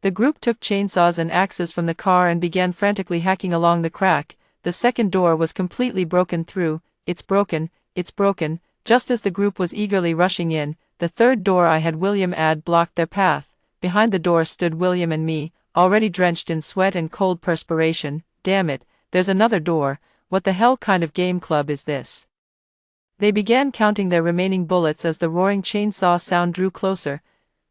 The group took chainsaws and axes from the car and began frantically hacking along the crack. The second door was completely broken through. "It's broken, it's broken." Just as the group was eagerly rushing in, the third door I had William add blocked their path. Behind the door stood William and me, already drenched in sweat and cold perspiration. "Damn it, there's another door. What the hell kind of game club is this?" They began counting their remaining bullets as the roaring chainsaw sound drew closer.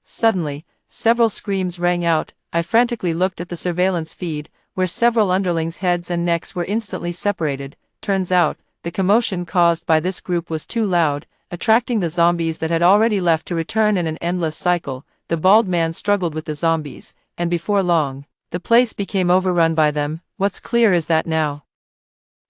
Suddenly, several screams rang out. I frantically looked at the surveillance feed, where several underlings' heads and necks were instantly separated. Turns out, the commotion caused by this group was too loud, attracting the zombies that had already left to return in an endless cycle. The bald man struggled with the zombies, and before long, the place became overrun by them. What's clear is that now,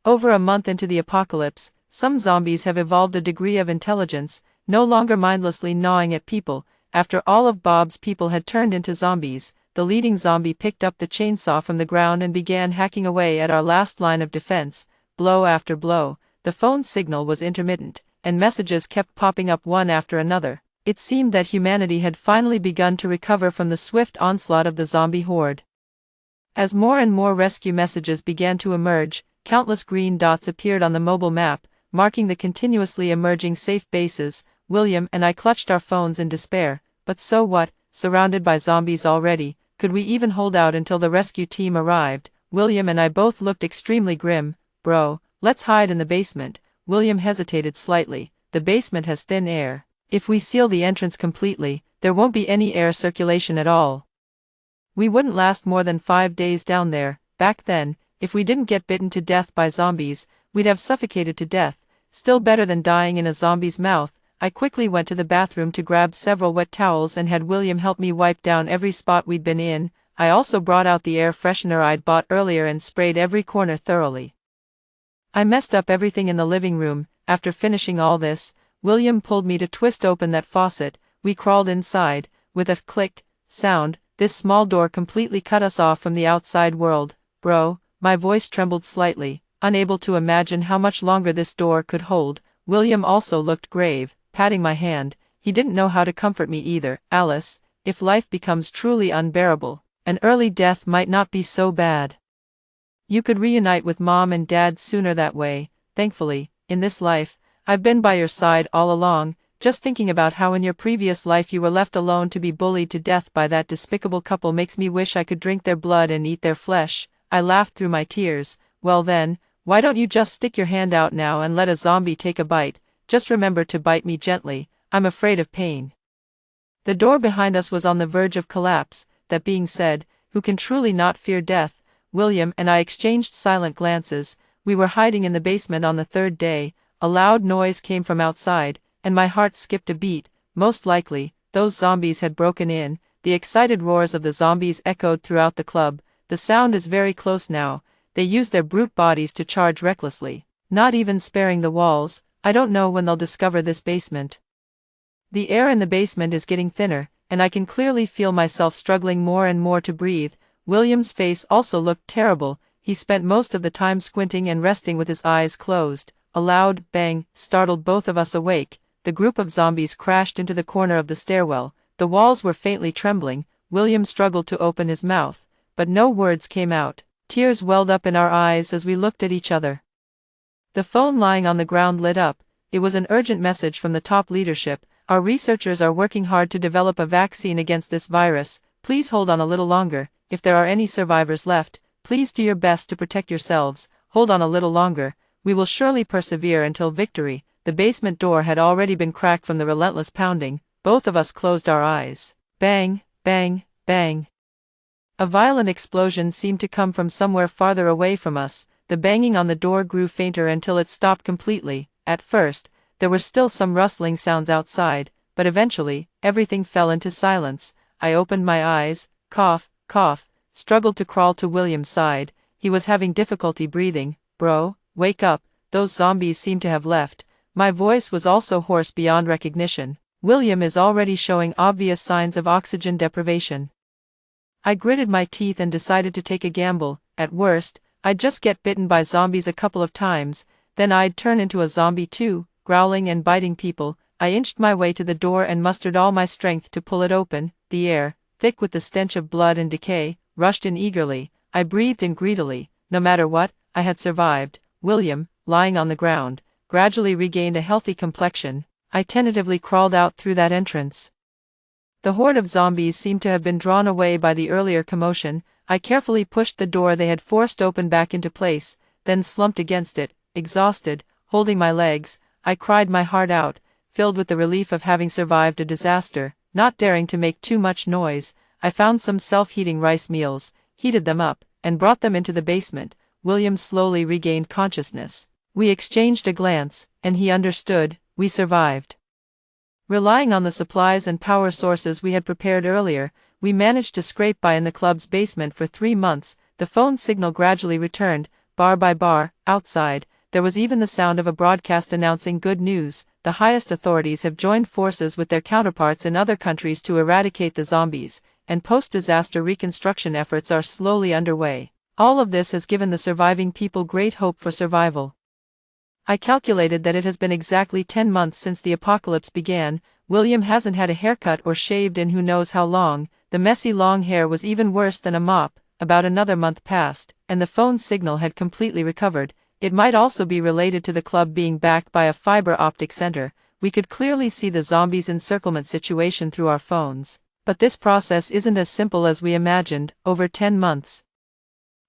over a month into the apocalypse, some zombies have evolved a degree of intelligence, no longer mindlessly gnawing at people. After all of Bob's people had turned into zombies, the leading zombie picked up the chainsaw from the ground and began hacking away at our last line of defense, blow after blow. The phone signal was intermittent, and messages kept popping up one after another. It seemed that humanity had finally begun to recover from the swift onslaught of the zombie horde. As more and more rescue messages began to emerge, countless green dots appeared on the mobile map, marking the continuously emerging safe bases. William and I clutched our phones in despair. But so what? Surrounded by zombies already, could we even hold out until the rescue team arrived? William and I both looked extremely grim. "Bro, let's hide in the basement." William hesitated slightly. "The basement has thin air. If we seal the entrance completely, there won't be any air circulation at all. We wouldn't last more than 5 days down there. Back then, if we didn't get bitten to death by zombies, we'd have suffocated to death. Still better than dying in a zombie's mouth." I quickly went to the bathroom to grab several wet towels and had William help me wipe down every spot we'd been in. I also brought out the air freshener I'd bought earlier and sprayed every corner thoroughly. I messed up everything in the living room. After finishing all this, William pulled me to twist open that faucet. We crawled inside. With a click sound, this small door completely cut us off from the outside world. "Bro," my voice trembled slightly, unable to imagine how much longer this door could hold. William also looked grave, patting my hand. He didn't know how to comfort me either. "Alice, if life becomes truly unbearable, an early death might not be so bad. You could reunite with Mom and Dad sooner that way. Thankfully, in this life, I've been by your side all along. Just thinking about how in your previous life you were left alone to be bullied to death by that despicable couple makes me wish I could drink their blood and eat their flesh. I laughed through my tears. Well then, why don't you just stick your hand out now and let a zombie take a bite? Just remember to bite me gently, I'm afraid of pain. The door behind us was on the verge of collapse. That being said, who can truly not fear death? William and I exchanged silent glances. We were hiding in the basement on the third day. A loud noise came from outside, and my heart skipped a beat. Most likely, those zombies had broken in. The excited roars of the zombies echoed throughout the club. The sound is very close now. They use their brute bodies to charge recklessly, not even sparing the walls. I don't know when they'll discover this basement. The air in the basement is getting thinner, and I can clearly feel myself struggling more and more to breathe. William's face also looked terrible. He spent most of the time squinting and resting with his eyes closed. A loud bang startled both of us awake. The group of zombies crashed into the corner of the stairwell. The walls were faintly trembling. William struggled to open his mouth, but no words came out. Tears welled up in our eyes as we looked at each other. The phone lying on the ground lit up. It was an urgent message from the top leadership. Our researchers are working hard to develop a vaccine against this virus. Please hold on a little longer. If there are any survivors left, please do your best to protect yourselves. Hold on a little longer. We will surely persevere until victory. The basement door had already been cracked from the relentless pounding. Both of us closed our eyes. Bang, bang, bang. A violent explosion seemed to come from somewhere farther away from us. The banging on the door grew fainter until it stopped completely. At first, there were still some rustling sounds outside, but eventually, everything fell into silence. I opened my eyes, cough, struggled to crawl to William's side. He was having difficulty breathing. Bro, wake up, those zombies seem to have left. My voice was also hoarse beyond recognition. William is already showing obvious signs of oxygen deprivation. I gritted my teeth and decided to take a gamble. At worst, I'd just get bitten by zombies a couple of times, then I'd turn into a zombie too, growling and biting people. I inched my way to the door and mustered all my strength to pull it open. The air, thick with the stench of blood and decay, rushed in eagerly. I breathed in greedily. No matter what, I had survived. William, lying on the ground, gradually regained a healthy complexion. I tentatively crawled out through that entrance. The horde of zombies seemed to have been drawn away by the earlier commotion. I carefully pushed the door they had forced open back into place, then slumped against it, exhausted, holding my legs. I cried my heart out, filled with the relief of having survived a disaster. Not daring to make too much noise, I found some self-heating rice meals, heated them up, and brought them into the basement. William slowly regained consciousness. We exchanged a glance, and he understood. We survived. Relying on the supplies and power sources we had prepared earlier, we managed to scrape by in the club's basement for 3 months. The phone signal gradually returned, bar by bar. Outside, there was even the sound of a broadcast announcing good news. The highest authorities have joined forces with their counterparts in other countries to eradicate the zombies, and post-disaster reconstruction efforts are slowly underway. All of this has given the surviving people great hope for survival. I calculated that it has been exactly 10 months since the apocalypse began. William hasn't had a haircut or shaved in who knows how long. The messy long hair was even worse than a mop. About another month passed, and the phone signal had completely recovered. It might also be related to the club being backed by a fiber optic center. We could clearly see the zombies' encirclement situation through our phones. But this process isn't as simple as we imagined. Over 10 months.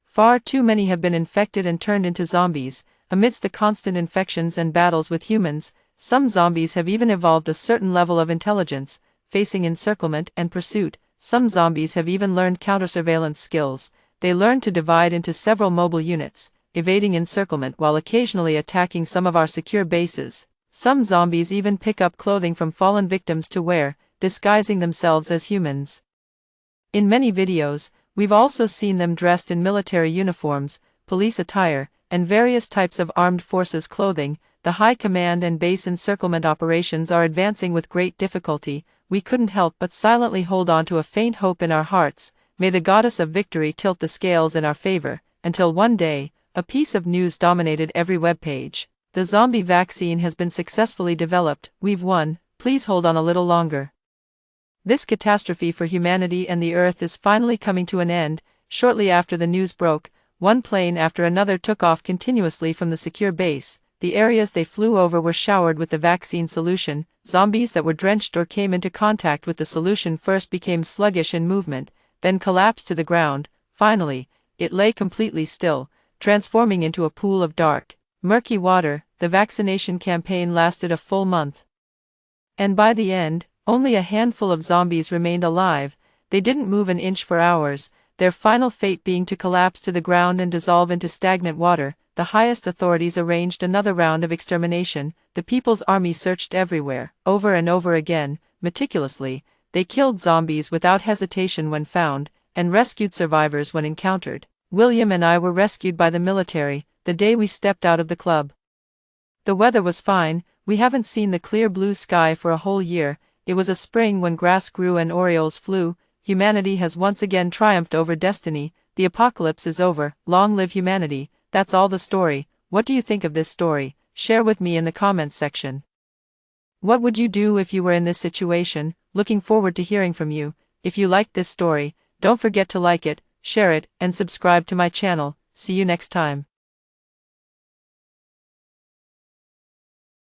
Far too many have been infected and turned into zombies. Amidst the constant infections and battles with humans, some zombies have even evolved a certain level of intelligence, facing encirclement and pursuit. Some zombies have even learned counter-surveillance skills. They learn to divide into several mobile units, evading encirclement while occasionally attacking some of our secure bases. Some zombies even pick up clothing from fallen victims to wear, disguising themselves as humans. In many videos, we've also seen them dressed in military uniforms, police attire, and various types of armed forces clothing. The high command and base encirclement operations are advancing with great difficulty. We couldn't help but silently hold on to a faint hope in our hearts. May the goddess of victory tilt the scales in our favor, until one day, a piece of news dominated every webpage. The zombie vaccine has been successfully developed. We've won. Please hold on a little longer. This catastrophe for humanity and the Earth is finally coming to an end. Shortly after the news broke, one plane after another took off continuously from the secure base. the areas they flew over were showered with the vaccine solution. Zombies that were drenched or came into contact with the solution first became sluggish in movement, then collapsed to the ground. Finally, it lay completely still, transforming into a pool of dark, murky water. The vaccination campaign lasted a full month. And by the end, only a handful of zombies remained alive. They didn't move an inch for hours, their final fate being to collapse to the ground and dissolve into stagnant water. The highest authorities arranged another round of extermination. The People's Army searched everywhere, over and over again, meticulously. They killed zombies without hesitation when found, and rescued survivors when encountered. William and I were rescued by the military, the day we stepped out of the club. The weather was fine, we haven't seen the clear blue sky for a whole year. It was a spring when grass grew and orioles flew. Humanity has once again triumphed over destiny. The apocalypse is over. Long live humanity. That's all the story. What do you think of this story? Share with me in the comments section. What would you do if you were in this situation? Looking forward to hearing from you. If you liked this story, don't forget to like it, share it, and subscribe to my channel. See you next time.